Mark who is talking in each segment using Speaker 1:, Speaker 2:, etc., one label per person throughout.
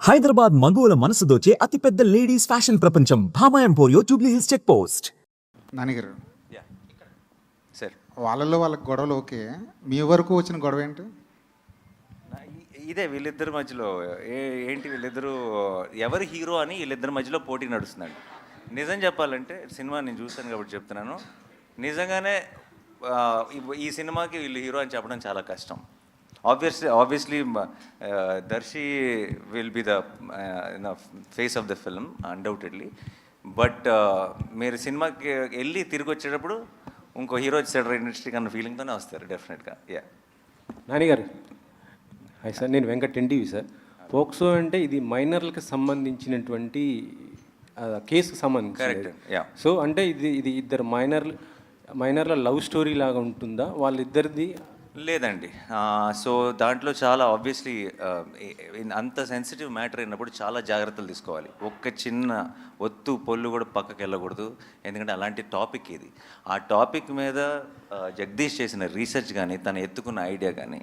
Speaker 1: హైదరాబాద్ మగువల మనసు దోచే అతిపెద్ద లేడీస్ ఫ్యాషన్ ప్రపంచం భామా ఎంపోరియో జూబ్లీ హిల్స్ చెక్ పోస్ట్.
Speaker 2: నాన్నగారు
Speaker 3: సార్
Speaker 2: వాళ్ళల్లో వాళ్ళకి గొడవలు ఓకే, మీ వరకు వచ్చిన గొడవ ఏంటి?
Speaker 3: ఇదే వీళ్ళిద్దరి మధ్యలో ఏంటి వీళ్ళిద్దరూ ఎవరు హీరో అని వీళ్ళిద్దరి మధ్యలో పోటీ నడుస్తుందండి. నిజం చెప్పాలంటే సినిమా నేను చూస్తాను కాబట్టి చెప్తున్నాను, నిజంగానే ఈ సినిమాకి వీళ్ళు హీరో అని చెప్పడం చాలా కష్టం. Obviously Darshi will be the face of the film undoubtedly. But మీరు సినిమాకి వెళ్ళి తిరిగి వచ్చేటప్పుడు ఇంకో హీరో వచ్చాడు ఇండస్ట్రీకి అన్న ఫీలింగ్తోనే వస్తారు డెఫినెట్గా.
Speaker 4: నానిగారు హాయ్ సార్, నేను వెంకట్ ఎన్టీవీ సార్. పోక్సో అంటే ఇది మైనర్లకు సంబంధించినటువంటి కేసుకు సంబంధించి. సో అంటే ఇది ఇద్దరు మైనర్ల లవ్ స్టోరీ లాగా ఉంటుందా వాళ్ళిద్దరిది?
Speaker 3: లేదండి. సో దాంట్లో చాలా ఆబ్వియస్లీ అంత సెన్సిటివ్ మ్యాటర్ అయినప్పుడు చాలా జాగ్రత్తలు తీసుకోవాలి. ఒక్క చిన్న ఒత్తు పొల్లు కూడా పక్కకి వెళ్ళకూడదు, ఎందుకంటే అలాంటి టాపిక్ ఇది. ఆ టాపిక్ మీద జగదీష్ చేసిన రీసెర్చ్ కానీ తను ఎత్తుకున్న ఐడియా కానీ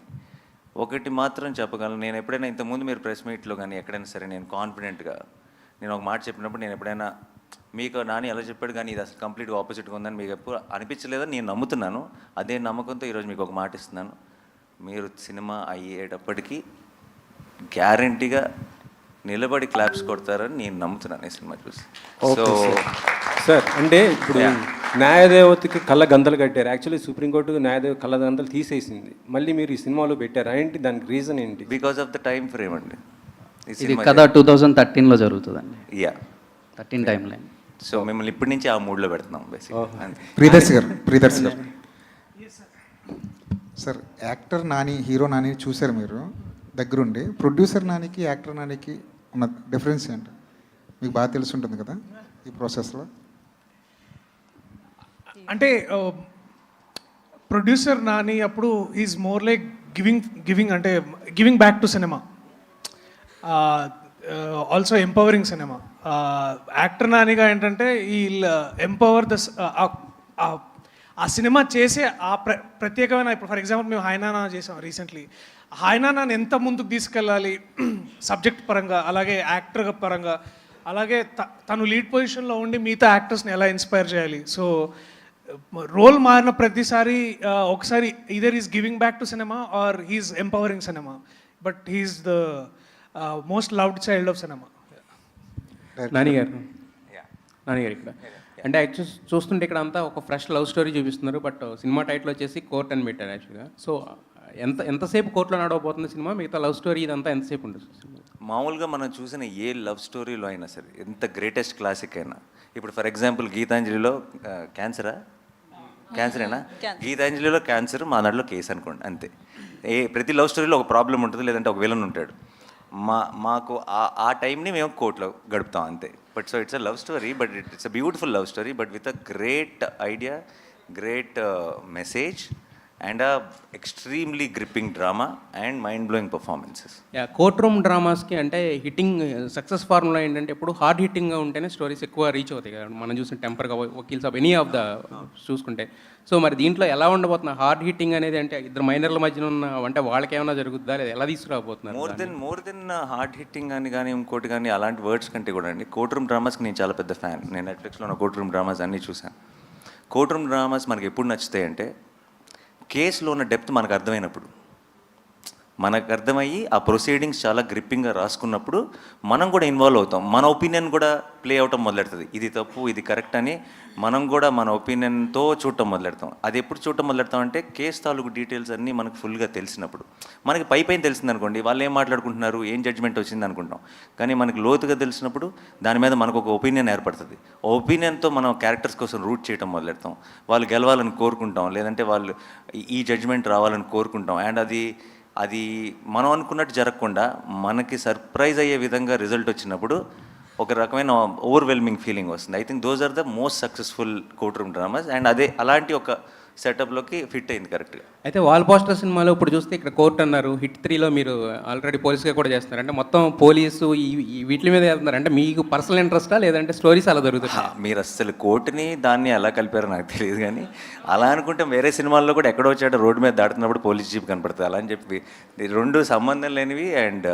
Speaker 3: ఒకటి మాత్రం చెప్పగలను, నేను ఎప్పుడైనా ఇంతకుముందు మీరు ప్రెస్ మీట్లో కానీ ఎక్కడైనా సరే నేను కాన్ఫిడెంట్గా నేను ఒక మాట చెప్పినప్పుడు నేను ఎప్పుడైనా మీకు నాని ఎలా చెప్పాడు కానీ ఇది అసలు కంప్లీట్గా ఆపోజిట్గా ఉందని మీకు ఎప్పుడు అనిపించలేదని నేను నమ్ముతున్నాను. అదే నమ్మకంతో ఈరోజు మీకు ఒక మాట ఇస్తున్నాను, మీరు సినిమా అయ్యేటప్పటికీ గ్యారంటీగా నిలబడి క్లాప్స్ కొడతారని నేను నమ్ముతున్నాను ఈ సినిమా చూసి. సో
Speaker 4: సార్ అంటే ఇప్పుడు న్యాయదేవతకి కళ్ళ గంతలు కట్టారు. యాక్చువల్లీ సుప్రీంకోర్టు న్యాయదేవ కళ్ళ గంతలు తీసేసింది, మళ్ళీ మీరు ఈ సినిమాలో పెట్టారు. ఏంటి దానికి రీజన్ ఏంటి?
Speaker 3: Because of the time frame అండి.
Speaker 5: ఇది కథ 2013లో జరుగుతుందండి. 13 టైం లైన్.
Speaker 3: సో మిమ్మల్ని ఇప్పటి నుంచి ఆ మూడ్లో పెడుతున్నాం బేసిక్గా.
Speaker 2: ప్రియదర్శి గారు sir, actor Nani hero Nani చూశారు మీరు దగ్గరుండి. ప్రొడ్యూసర్ నానికి యాక్టర్ నానికి ఉన్న డిఫరెన్స్ ఏంటి మీకు బాగా తెలిసి ఉంటుంది కదా ఈ ప్రాసెస్లో?
Speaker 6: అంటే ప్రొడ్యూసర్ నాని అప్పుడు is more like giving back to cinema, also empowering cinema. Actor నానిగా ఏంటంటే వీళ్ళు ఎంపవర్ ద ఆ సినిమా చేసే ఆ ప్రత్యేకమైన, ఇప్పుడు ఫర్ ఎగ్జాంపుల్ మేము హాయ్నానా చేసాం రీసెంట్లీ. హాయ్నానాని ఎంత ముందుకు తీసుకెళ్ళాలి సబ్జెక్ట్ పరంగా, అలాగే యాక్టర్ పరంగా, అలాగే తను లీడ్ పొజిషన్లో ఉండి మిగతా యాక్టర్స్ని ఎలా ఇన్స్పైర్ చేయాలి. సో రోల్ మారిన ప్రతిసారి ఒకసారి either is giving back to cinema or he's empowering cinema, but he's the most loved child of cinema.
Speaker 4: నానిగారు ఇక్కడ అంటే యాక్చువల్ చూస్తుంటే ఇక్కడ అంతా ఒక ఫ్రెష్ లవ్ స్టోరీ చూపిస్తున్నారు, బట్ సినిమా టైటిల్ వచ్చేసి కోర్ట్ అని పెట్టారు యాక్చువల్గా. సో ఎంతసేపు కోర్టులో నడవబోతుంది సినిమా? మిగతా లవ్ స్టోరీ ఇదంతా ఎంతసేపు ఉంటుంది?
Speaker 3: మామూలుగా మనం చూసిన ఏ లవ్ స్టోరీలో అయినా సరే, ఎంత గ్రేటెస్ట్ క్లాసిక్ అయినా, ఇప్పుడు ఫర్ ఎగ్జాంపుల్ గీతాంజలిలో క్యాన్సరేనా, గీతాంజలిలో క్యాన్సర్, మా దాంట్లో కేసు అనుకోండి, అంతే. ప్రతి లవ్ స్టోరీలో ఒక ప్రాబ్లం ఉంటుంది, లేదంటే ఒక విలన్ ఉంటాడు. మాకు ఆ టైంని మేము కోర్టులో గడుపుతాం అంతే. But so it's a love story, but it's a beautiful love story, but with a great idea, great message and a extremely gripping drama and mind blowing performances.
Speaker 4: Court room డ్రామాస్కి అంటే హిట్టింగ్ సక్సెస్ ఫార్ములా ఏంటంటే ఎప్పుడు hard హిట్టింగ్గా ఉంటేనే stories ఎక్కువ reach అవుతాయి కదా. మనం చూసిన టెంపర్గా, వకీల్స్ ఆఫ్ ఎనీ ఆఫ్ ద చూసుకుంటే. సో మరి దీంట్లో ఎలా ఉండబోతున్నా హార్డ్ హిట్టింగ్ అనేది? అంటే ఇద్దరు మైనర్ల మధ్యన ఉన్న అంటే వాళ్ళకి ఏమైనా జరుగుతుందా, లేదా ఎలా తీసుకురాబోతున్నారు?
Speaker 3: మోర్ దెన్ హార్డ్ హిట్టింగ్ అని కానీ ఇంకోటి కానీ అలాంటి వర్డ్స్ కంటే కూడా అండి, కోర్ట్ రూమ్ డ్రామాస్కి నేను చాలా పెద్ద ఫ్యాన్. నేను నెట్ఫ్లిక్స్లో ఉన్న కోర్ట్ రూమ్ డ్రామాస్ అన్నీ చూశాను. కోర్ట్ రూమ్ డ్రామాస్ మనకి ఎప్పుడు నచ్చుతాయి అంటే కేసులో ఉన్న డెప్త్ మనకు అర్థమైనప్పుడు, మనకు అర్థమయ్యి ఆ ప్రొసీడింగ్స్ చాలా గ్రిప్పింగ్గా రాసుకున్నప్పుడు మనం కూడా ఇన్వాల్వ్ అవుతాం. మన ఒపీనియన్ కూడా ప్లే అవటం మొదలెడుతుంది. ఇది తప్పు, ఇది కరెక్ట్ అని మనం కూడా మన ఒపీనియన్తో చూడటం మొదలెడతాం. అది ఎప్పుడు చూడటం మొదలెడతాం అంటే కేసు తాలూకు డీటెయిల్స్ అన్నీ మనకు ఫుల్గా తెలిసినప్పుడు. మనకి పైన తెలిసింది అనుకోండి, వాళ్ళు ఏం మాట్లాడుకుంటున్నారు, ఏం జడ్జ్మెంట్ వచ్చింది అనుకుంటాం. కానీ మనకి లోతుగా తెలిసినప్పుడు దాని మీద మనకు ఒక ఒపీనియన్ ఏర్పడుతుంది. ఆ ఒపీనియన్తో మనం క్యారెక్టర్స్ కోసం రూట్ చేయడం మొదలెడతాం. వాళ్ళు గెలవాలని కోరుకుంటాం, లేదంటే వాళ్ళు ఈ జడ్జ్మెంట్ రావాలని కోరుకుంటాం. అండ్ అది మనం అనుకున్నట్టు జరగకుండా మనకి సర్ప్రైజ్ అయ్యే విధంగా రిజల్ట్ వచ్చినప్పుడు ఒక రకమైన ఓవర్వెల్మింగ్ ఫీలింగ్ వస్తుంది. I think those are the most successful court room dramas. And అలాంటి ఒక సెటప్లోకి ఫిట్ అయింది కరెక్ట్గా.
Speaker 4: అయితే వాల్ పోస్టర్ సినిమాలో ఇప్పుడు చూస్తే ఇక్కడ కోర్ట్ అన్నారు, హిట్ 3లో మీరు ఆల్రెడీ పోలీస్గా కూడా చేస్తున్నారు. అంటే మొత్తం పోలీసు వీటి మీద వెళ్తున్నారు. అంటే మీకు పర్సనల్ ఇంట్రెస్టా, లేదంటే స్టోరీస్ అలా దొరుకుతున్నాయి?
Speaker 3: మీరు అసలు కోర్టుని దాన్ని ఎలా కలిపారో నాకు తెలియదు, కానీ అలా అనుకుంటే వేరే సినిమాల్లో కూడా ఎక్కడో వచ్చాడు రోడ్డు మీద దాటుతున్నప్పుడు పోలీస్ జీప్ కనపడుతుంది అలా అని చెప్పి రెండు సంబంధం లేనివి. అండ్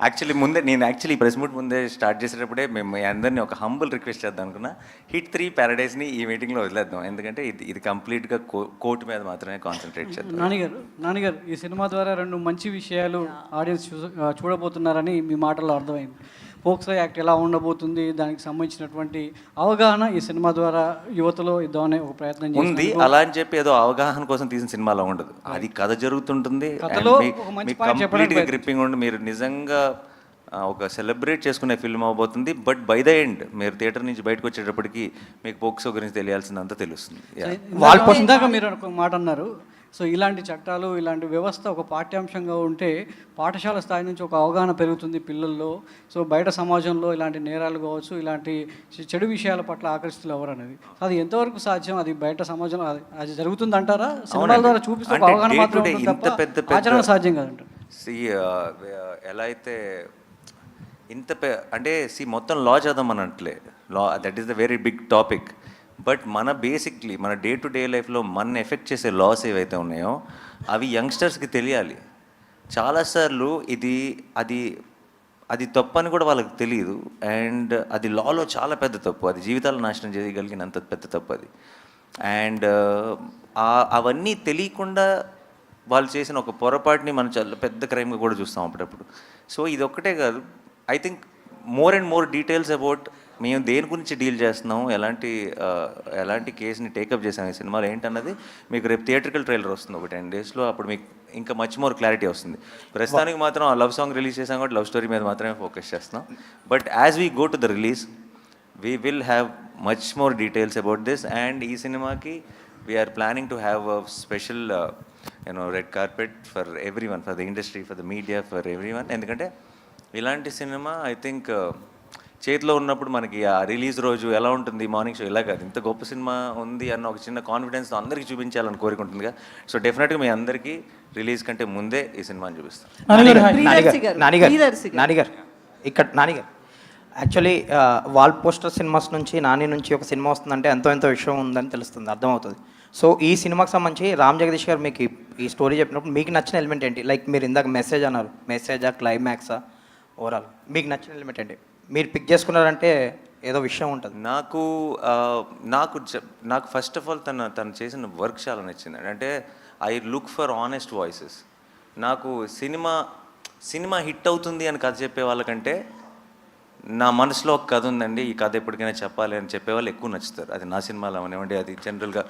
Speaker 3: యాక్చువల్లీ నేను యాక్చువల్లీ ప్రెస్ మీట్ ముందే స్టార్ట్ చేసేటప్పుడే మేము మీ అందరినీ ఒక హంబుల్ రిక్వెస్ట్ చేద్దాం అనుకున్నా. హిట్ 3 ప్యారడైజ్ని ఈ మీటింగ్లో వదిలేద్దాం, ఎందుకంటే ఇది కంప్లీట్గా కోర్టు మీద మాత్రమే కాన్సన్ట్రేట్ చేద్దాం.
Speaker 7: నాన్నగారు ఈ సినిమా ద్వారా 2 మంచి విషయాలు ఆడియన్స్ చూడబోతున్నారని మీ మాటల్లో అర్థమైంది. పోక్సో యాక్ట్ ఎలా ఉండబోతుంది, దానికి సంబంధించినటువంటి అవగాహన ఈ సినిమా ద్వారా యువతలో ఇద్దామనే ఒక ప్రయత్నం
Speaker 3: ఉంది. అలా అని చెప్పి ఏదో అవగాహన కోసం తీసిన సినిమాలో ఉండదు, అది కథ జరుగుతుంటుంది.
Speaker 7: కథలో ఒక మంచి పాయింట్
Speaker 3: కంప్లీట్గా గ్రిప్పింగ్ ఉండి మీరు నిజంగా ఒక సెలబ్రేట్ చేసుకునే ఫిల్మ్ అవబోతుంది. బట్ బై ద ఎండ్ మీరు థియేటర్ నుంచి బయటకు వచ్చేటప్పటికి మీకు పోక్సో గురించి తెలియాల్సిందంతా తెలుస్తుంది.
Speaker 7: ఇందాక మీరు ఒక మాట అన్నారు, సో ఇలాంటి చట్టాలు ఇలాంటి వ్యవస్థ ఒక పాఠ్యాంశంగా ఉంటే పాఠశాల స్థాయి నుంచి ఒక అవగాహన పెరుగుతుంది పిల్లల్లో. సో బయట సమాజంలో ఇలాంటి నేరాలు కావచ్చు, ఇలాంటి చెడు విషయాల పట్ల ఆకర్షితులు ఎవరు అనేది అది ఎంతవరకు సాధ్యం, అది బయట సమాజంలో అది జరుగుతుంది అంటారా? సినిమాల ద్వారా చూపిస్తే ఒక అవగాహన మాత్రమే ఉంటుంది తప్ప ఆచరణ సాధ్యం కాదంటారు.
Speaker 3: ఎలా అయితే అంటే మొత్తం లా చదవమనట్లే, law that is the very big topic. But మన బేసిక్లీ మన డే టు డే లైఫ్లో మన ఎఫెక్ట్ చేసే లాస్ ఏవైతే ఉన్నాయో అవి యంగ్స్టర్స్కి తెలియాలి. చాలాసార్లు అది తప్పు అని కూడా వాళ్ళకి తెలియదు, అండ్ అది లాలో చాలా పెద్ద తప్పు, అది జీవితాలు నాశనం చేయగలిగినంత పెద్ద తప్పు అది. అండ్ అవన్నీ తెలియకుండా వాళ్ళు చేసిన ఒక పొరపాటుని మనం చాలా పెద్ద క్రైమ్గా కూడా చూస్తాం అప్పుడప్పుడు. సో ఇది ఒక్కటే కాదు, I think more and more details about మేము దేని గురించి డీల్ చేస్తున్నాం, ఎలాంటి కేసుని టేకప్ చేసాం ఈ సినిమాలో ఏంటన్నది మీకు రేపు థియేట్రికల్ ట్రైలర్ వస్తుంది ఒక 10 daysలో, అప్పుడు మీకు ఇంకా మచ్ మోర్ క్లారిటీ వస్తుంది. ప్రస్తుతానికి మాత్రం ఆ లవ్ సాంగ్ రిలీజ్ చేసాం కాబట్టి లవ్ స్టోరీ మీద మాత్రమే ఫోకస్ చేస్తున్నాం. But as we go to the release we will have much more details about this. And ఈ సినిమాకి we are planning to have a special red carpet for every one, for the industry, for the media, for every one. ఎందుకంటే ఇలాంటి cinema I think చేతిలో ఉన్నప్పుడు మనకి ఆ release రోజు ఎలా ఉంటుంది, మార్నింగ్ షో ఇలా కాదు, ఇంత గొప్ప సినిమా ఉంది అన్న ఒక చిన్న కాన్ఫిడెన్స్తో అందరికీ చూపించాలని కోరుకుంటుందిగా. సో డెఫినెట్గా మీ అందరికీ రిలీజ్ కంటే ముందే ఈ సినిమాని చూపిస్తాం.
Speaker 8: నానిగారు యాక్చువల్లీ వాల్ పోస్టర్ సినిమాస్ నుంచి నాని నుంచి ఒక సినిమా వస్తుందంటే ఎంతో విషయం ఉందని తెలుస్తుంది, అర్థమవుతుంది. సో ఈ సినిమాకి సంబంధించి రామ్ జగదీష్ గారు మీకు ఈ స్టోరీ చెప్పినప్పుడు మీకు నచ్చిన ఎలిమెంట్ ఏంటి? లైక్ మీరు ఇందాక మెసేజ్ అన్నారు, మెసేజా, క్లైమాక్సా, ఓవరాల్ మీకు నచ్చిన ఎలిమెంట్ ఏంటి? మీరు పిక్ చేసుకున్నారంటే ఏదో విషయం ఉంటుంది.
Speaker 3: నాకు ఫస్ట్ ఆఫ్ ఆల్ తను చేసిన వర్క్ చాలా నచ్చింది. అంటే I look for honest voices. నాకు సినిమా హిట్ అవుతుంది అని కథ చెప్పే వాళ్ళకంటే నా మనసులో ఒక కథ ఉందండి, ఈ కథ ఎప్పటికైనా చెప్పాలి అని చెప్పేవాళ్ళు ఎక్కువ నచ్చుతారు. అది నా సినిమాలో అవనివ్వండి, అది జనరల్గా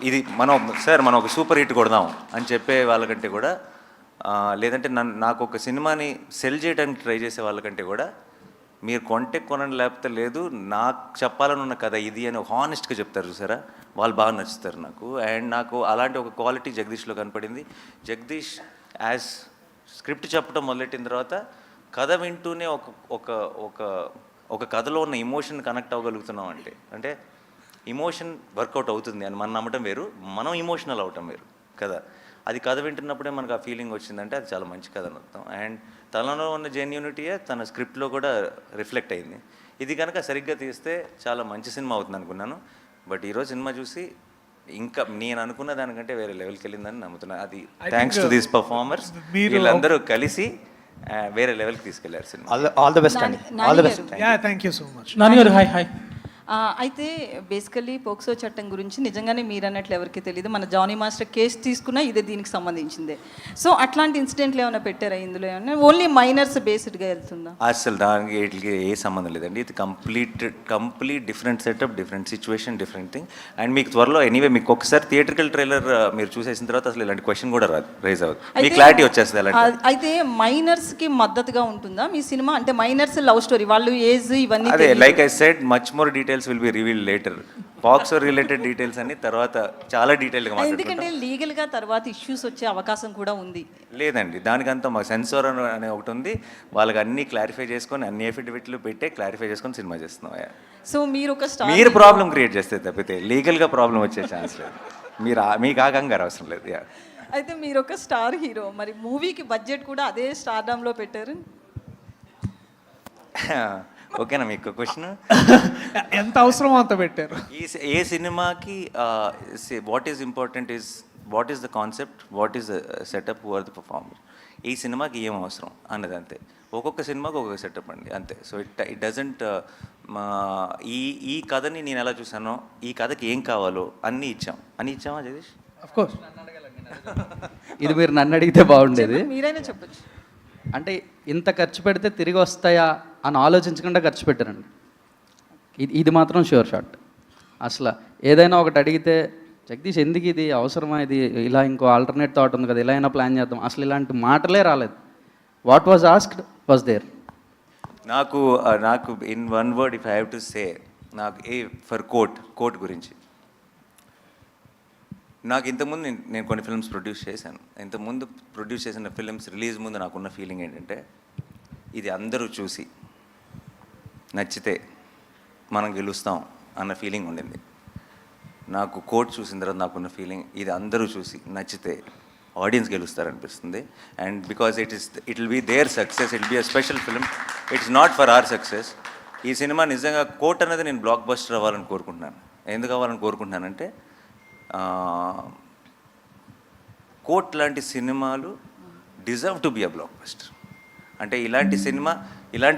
Speaker 3: ఇది మనం ఒక సూపర్ హిట్ కొడదాం అని చెప్పే వాళ్ళకంటే కూడా, లేదంటే నాకు ఒక సినిమాని సెల్ చేయడానికి ట్రై చేసే వాళ్ళకంటే కూడా మీరు కొనండి లేకపోతే లేదు, నాకు చెప్పాలని ఉన్న కథ ఇది అని ఒక హానెస్ట్గా చెప్తారు చూసారా, వాళ్ళు బాగా నచ్చుతారు నాకు. అండ్ నాకు అలాంటి ఒక క్వాలిటీ జగదీష్లో కనపడింది. జగదీష్ యాజ్ స్క్రిప్ట్ చెప్పడం మొదలెట్టిన తర్వాత కథ వింటూనే ఒక కథలో ఉన్న ఇమోషన్ కనెక్ట్ అవ్వగలుగుతున్నాం అంటే ఇమోషన్ వర్కౌట్ అవుతుంది అని మనం నమ్మటం వేరు, మనం ఇమోషనల్ అవటం వేరు కదా. అది కథ వింటున్నప్పుడే మనకు ఆ ఫీలింగ్ వచ్చిందంటే అది చాలా మంచి కథ అని అర్థం. అండ్ తనలో ఉన్న జెన్యూనిటీయే తన స్క్రిప్ట్లో కూడా రిఫ్లెక్ట్ అయింది. ఇది కనుక సరిగ్గా తీస్తే చాలా మంచి సినిమా అవుతుంది అనుకున్నాను. బట్ ఈరోజు సినిమా చూసి ఇంకా నేను అనుకున్న దానికంటే వేరే లెవెల్కి వెళ్ళిందని నమ్ముతున్నాను. అది థ్యాంక్స్ టు దీస్ పర్ఫార్మర్స్, వీళ్ళందరూ కలిసి వేరే లెవెల్కి తీసుకెళ్లారు సినిమా.
Speaker 8: ఆల్ ద బెస్ట్ అండి, all the best.
Speaker 6: Thank you so much.
Speaker 9: నాన్నగారు హాయ్.
Speaker 10: అయితే బేసికలీ పోక్సో చట్టం గురించి నిజంగానే మీరు అన్నట్లు ఎవరికి తెలియదు. మన జానీ మాస్టర్ కేసు తీసుకున్నా ఇదే దీనికి సంబంధించిందే. సో అట్లాంటి ఇన్సిడెంట్లు ఏమైనా పెట్టారా ఇందులో? ఏమైనా ఓన్లీ మైనర్స్ బేస్డ్గా వెళ్తుందా?
Speaker 3: అసలు దానికి వీటికి ఏ సంబంధం లేదండి. ఇది complete different setup, different situation, different thing. And మీకు త్వరలో ఎనీవే మీకు ఒకసారి థియేట్రికల్ ట్రైలర్ మీరు చూసేసిన తర్వాత అసలు ఇలాంటి క్వశ్చన్ కూడా రైజ్ అవ్వదు, మీ క్లారిటీ వచ్చేస్తుంది. అలాంటి
Speaker 10: అయితే మైనర్స్కి మద్దతుగా ఉంటుందా మీ సినిమా? అంటే మైనర్స్ లవ్ స్టోరీ, వాళ్ళు ఏజ్ ఇవన్నీ
Speaker 3: అదే like I said much more details will be revealed later. POCSO related details అన్ని తర్వాత చాలా డీటెయిల్గా మాట్లాడుకుంటాం.
Speaker 10: ఎందుకంటే లీగల్గా తర్వాత ఇష్యూస్ వచ్చే అవకాశం కూడా ఉంది.
Speaker 3: లేదండి, దానికంతా మాకు సెన్సార్ అనే ఒకటి ఉంది, వాళ్ళకి అన్ని క్లారిఫై చేసుకొని అన్ని ఎఫిడవిట్లు పెట్టే క్లారిఫై చేసుకొని సినిమా చేస్తున్నాం.
Speaker 10: సో మీరు ఒక
Speaker 3: మీరు ప్రాబ్లం క్రియేట్ చేస్తే తప్పితే లీగల్గా ప్రాబ్లం వచ్చే ఛాన్స్ లేదు. మీకు ఆ కంగారు అవసరం లేదు.
Speaker 10: అయితే మీరు ఒక స్టార్ హీరో, మరి మూవీకి బడ్జెట్ కూడా అదే స్టార్డమ్లో పెట్టారు.
Speaker 3: ఓకేనా మీకు క్వశ్చన్?
Speaker 6: ఎంత అవసరమో అంత పెట్టారు.
Speaker 3: ఏ సినిమాకి what is important is what is the concept, what is the setup, who are the performer. ఈ సినిమాకి ఏం అవసరం అన్నది అంతే. ఒక్కొక్క సినిమాకి ఒక్కొక్క సెటప్ అండి అంతే. సో ఇట్ డజంట్ ఈ కథని నేను ఎలా చూసానో, ఈ కథకి ఏం కావాలో అన్నీ ఇచ్చామా జగదీష్?
Speaker 6: Of course.
Speaker 5: ఇది మీరు నన్ను అడిగితే బాగుండేది.
Speaker 10: మీరైనా చెప్పచ్చు.
Speaker 5: అంటే ఇంత ఖర్చు పెడితే తిరిగి వస్తాయా అని ఆలోచించకుండా ఖర్చు పెట్టారండి. ఇది మాత్రం షూర్ షాట్. అసలు ఏదైనా ఒకటి అడిగితే జగదీష్ ఎందుకు ఇది అవసరమా, ఇది ఇలా ఇంకో ఆల్టర్నేట్ థాట్ ఉంది కదా, ఇలా అయినా ప్లాన్ చేద్దాం, అసలు ఇలాంటి మాటలే రాలేదు. What was asked was there.
Speaker 3: నాకు in one word if I have to say, నాకు ఫర్ కోట్ గురించి, నాకు ఇంతకుముందు నేను కొన్ని ఫిల్మ్స్ ప్రొడ్యూస్ చేశాను. ఇంతకుముందు ప్రొడ్యూస్ చేసిన ఫిల్మ్స్ రిలీజ్ ముందు నాకున్న ఫీలింగ్ ఏంటంటే, ఇది అందరూ చూసి నచ్చితే మనం గెలుస్తాం అన్న ఫీలింగ్ ఉండింది. నాకు కోట్ చూసిన తర్వాత నాకున్న ఫీలింగ్, ఇది అందరూ చూసి నచ్చితే ఆడియన్స్ గెలుస్తారనిపిస్తుంది. And because it will be there success, it will be a special film, it's not for our success. ఈ సినిమా నిజంగా కోట్ అనేది నేను బ్లాక్ బస్టర్ అవ్వాలని కోరుకుంటున్నాను. ఎందుకు అవ్వాలని కోరుకుంటున్నానంటే, కోట్ లాంటి సినిమాలు deserve to be a block buster. అంటే ఇలాంటి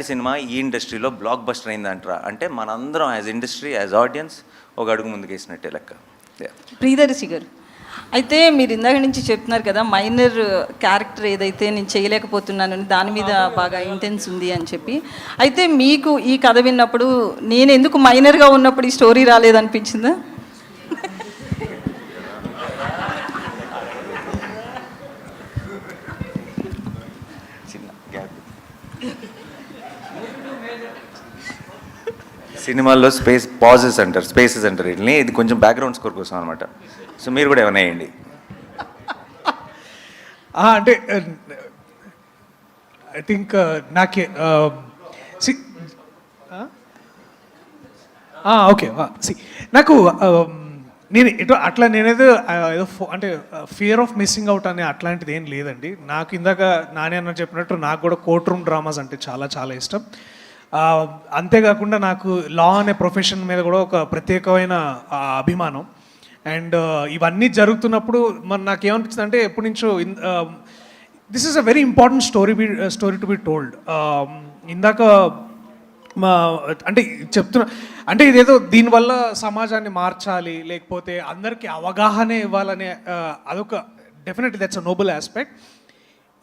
Speaker 3: సినిమా ఈ ఇండస్ట్రీలో బ్లాక్ బస్టర్ అయిందంటారా అంటే, మనందరం యాజ్ ఇండస్ట్రీ, యాజ్ ఆడియన్స్ ఒక అడుగు ముందుకేసినట్టే లెక్క.
Speaker 10: ప్రియదర్శి గారు, అయితే మీరు ఇందాక నుంచి చెప్తున్నారు కదా, మైనర్ క్యారెక్టర్ ఏదైతే నేను చేయలేకపోతున్నానని దాని మీద బాగా ఇంటెన్స్ ఉంది అని చెప్పి. అయితే మీకు ఈ కథ విన్నప్పుడు నేను ఎందుకు మైనర్గా ఉన్నప్పుడు ఈ స్టోరీ రాలేదనిపించిందా?
Speaker 3: సినిమాల్లో పాజెస్ అంటారు, స్పేసెస్ అంటారు వీటిని. ఇది కొంచెం బ్యాక్గ్రౌండ్ స్కోర్ కోసం అనమాట. సో మీరు కూడా ఏమైనా వేయండి.
Speaker 6: అంటే ఐ థింక్ నాకే ఓకే నాకు నేను నేనేదో ఏదో అంటే ఫియర్ ఆఫ్ మిస్సింగ్ అవుట్ అనే అట్లాంటిది ఏం లేదండి. నాకు ఇందాక నాని అన్న చెప్పినట్టు నాకు కూడా కోర్ట్ రూమ్ డ్రామాస్ అంటే చాలా చాలా ఇష్టం. అంతేకాకుండా నాకు లా అనే ప్రొఫెషన్ మీద కూడా ఒక ప్రత్యేకమైన అభిమానం. అండ్ ఇవన్నీ జరుగుతున్నప్పుడు మరి నాకేమనిపిస్తుంది అంటే, ఎప్పటి నుంచో this is a very important story to be told. ఇందాక అంటే చెప్తున్నా అంటే ఇదేదో దీనివల్ల సమాజాన్ని మార్చాలి, లేకపోతే అందరికీ అవగాహన ఇవ్వాలనే అదొక definitely that's a noble aspect.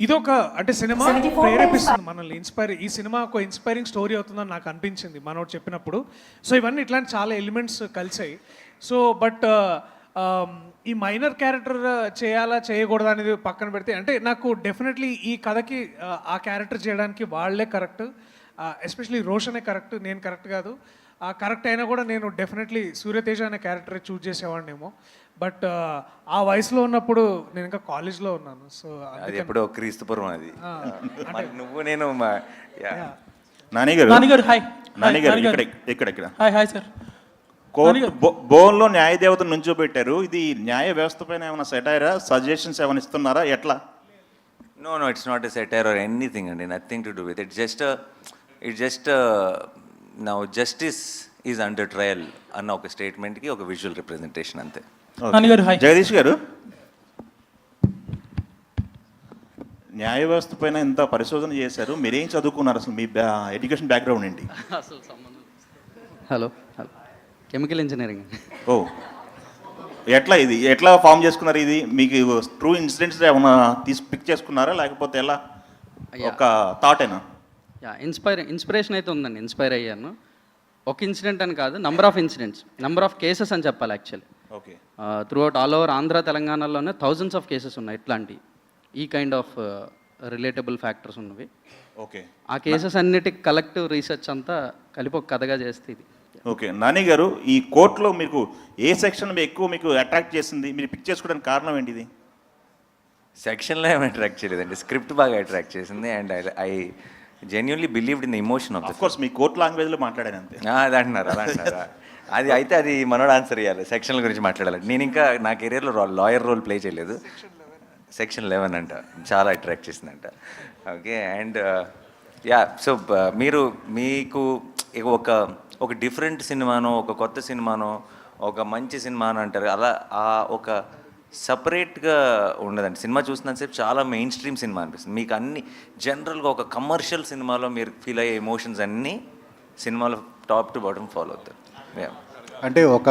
Speaker 6: ఇదొక అంటే సినిమా ప్రేరేపిస్తుంది మనల్ని, ఈ సినిమా ఒక ఇన్స్పైరింగ్ స్టోరీ అవుతుందని నాకు అనిపించింది మనోడు చెప్పినప్పుడు. సో ఇవన్నీ ఇట్లాంటి చాలా ఎలిమెంట్స్ కలిసాయి. సో బట్ ఈ మైనర్ క్యారెక్టర్ చేయాలా చేయకూడదా అనేది పక్కన పెడితే, అంటే నాకు డెఫినెట్లీ ఈ కథకి ఆ క్యారెక్టర్ చేయడానికి వాళ్ళే కరెక్ట్, ఎస్పెషలీ రోషనే కరెక్ట్, నేను కరెక్ట్ కాదు. కరెక్ట్ అయినా కూడా నేను డెఫినెట్లీ సూర్యతేజ అనే క్యారెక్టర్ చూజ్ చేసేవాడినేమో. బట్ ఆ వయసులో ఉన్నప్పుడు నేను ఇంకా కాలేజ్లో ఉన్నాను. సో
Speaker 3: అది ఎప్పుడో క్రీస్తుపూర్వం అది. నువ్వు నేను
Speaker 9: నానిగారు హాయ్. నానిగారు ఇక్కడ హాయ్ హాయ్ సార్. బోన్లో న్యాయదేవతను నుంచోబెట్టారు. ఇది న్యాయ వ్యవస్థ పైన ఏమైనా సెటైరా, సజెషన్స్ ఏమైనా ఇస్తున్నారా, ఎట్లా?
Speaker 3: No, it's not a satire or anything, and nothing to do with it. It's just now justice is under trial అన్న ఒక స్టేట్మెంట్కి ఒక విజువల్ రిప్రజెంటేషన్ అంతే.
Speaker 9: జగదీష్ గారు, న్యాయ వ్యవస్థ పైన ఇంత పరిశోధన చేశారు, మీరేం చదువుకున్నారు, అసలు మీ ఎడ్యుకేషన్ బ్యాక్గ్రౌండ్ ఏంటి?
Speaker 5: అసలు సంబంధం. Hello chemical engineering.
Speaker 9: ఓ, ఎట్లా ఫామ్ చేసుకున్నారు? ఇది మీకు ట్రూ ఇన్సిడెంట్స్ ఏమైనా పిక్ చేసుకున్నారా, లేకపోతే ఎలా ఒక థాటేనా?
Speaker 5: ఇన్స్పిరేషన్ అయితే ఉందండి, ఇన్స్పైర్ అయ్యాను. ఒక ఇన్సిడెంట్ అని కాదు, నంబర్ ఆఫ్ కేసెస్ అని చెప్పాలి actually.
Speaker 9: Okay.
Speaker 5: Through out all over Andhra తెలంగాణలోనే థౌజండ్స్ ఆఫ్ కేసెస్ ఉన్నాయి ఇట్లాంటి ఈ కైండ్ ఆఫ్ రిలేటబుల్ ఫ్యాక్టర్స్ ఉన్నవి.
Speaker 9: ఓకే.
Speaker 5: ఆ కేసెస్ అన్నిటికి కలెక్టివ్ రీసెర్చ్ అంతా కలిపి ఒక కథగా చేస్తే ఇది.
Speaker 9: ఓకే. నాని గారు, ఈ కోర్టులో మీకు ఏ సెక్షన్ ఎక్కువ మీకు అట్రాక్ట్ చేసింది, మీరు పిక్ చేసుకోవడానికి కారణం ఏంటిది?
Speaker 3: సెక్షన్లో ఏమి అట్రాక్ట్ చేయలేదండి, స్క్రిప్ట్ బాగా అట్రాక్ట్ చేసింది. And I genuinely believed in the emotion of
Speaker 9: course. Me court లాంగ్వేజ్లో మాట్లాడాను అంతే.
Speaker 3: అది అంటున్నారు, అలా అంటున్నారా? అది మనోడు ఆన్సర్ ఇవ్వాలి. సెక్షన్ల గురించి మాట్లాడాలి. నేను ఇంకా నా కెరీర్లో లాయర్ రోల్ ప్లే చేయలేదు. సెక్షన్ 11 అంట చాలా అట్రాక్ట్ చేసిందంట. ఓకే. అండ్ సో మీకు ఒక డిఫరెంట్ సినిమానో, ఒక కొత్త సినిమానో, ఒక మంచి సినిమానో అంటారు, అలా ఒక సపరేట్గా ఉండదండి. సినిమా చూసినంతసేపు చాలా మెయిన్ స్ట్రీమ్ సినిమా అనిపిస్తుంది. మీకు అన్ని జనరల్గా ఒక కమర్షియల్ సినిమాలో మీరు ఫీల్ అయ్యే ఎమోషన్స్ అన్నీ సినిమాలో టాప్ టు బాటమ్ ఫాలో అవుతారు.
Speaker 11: అంటే ఒక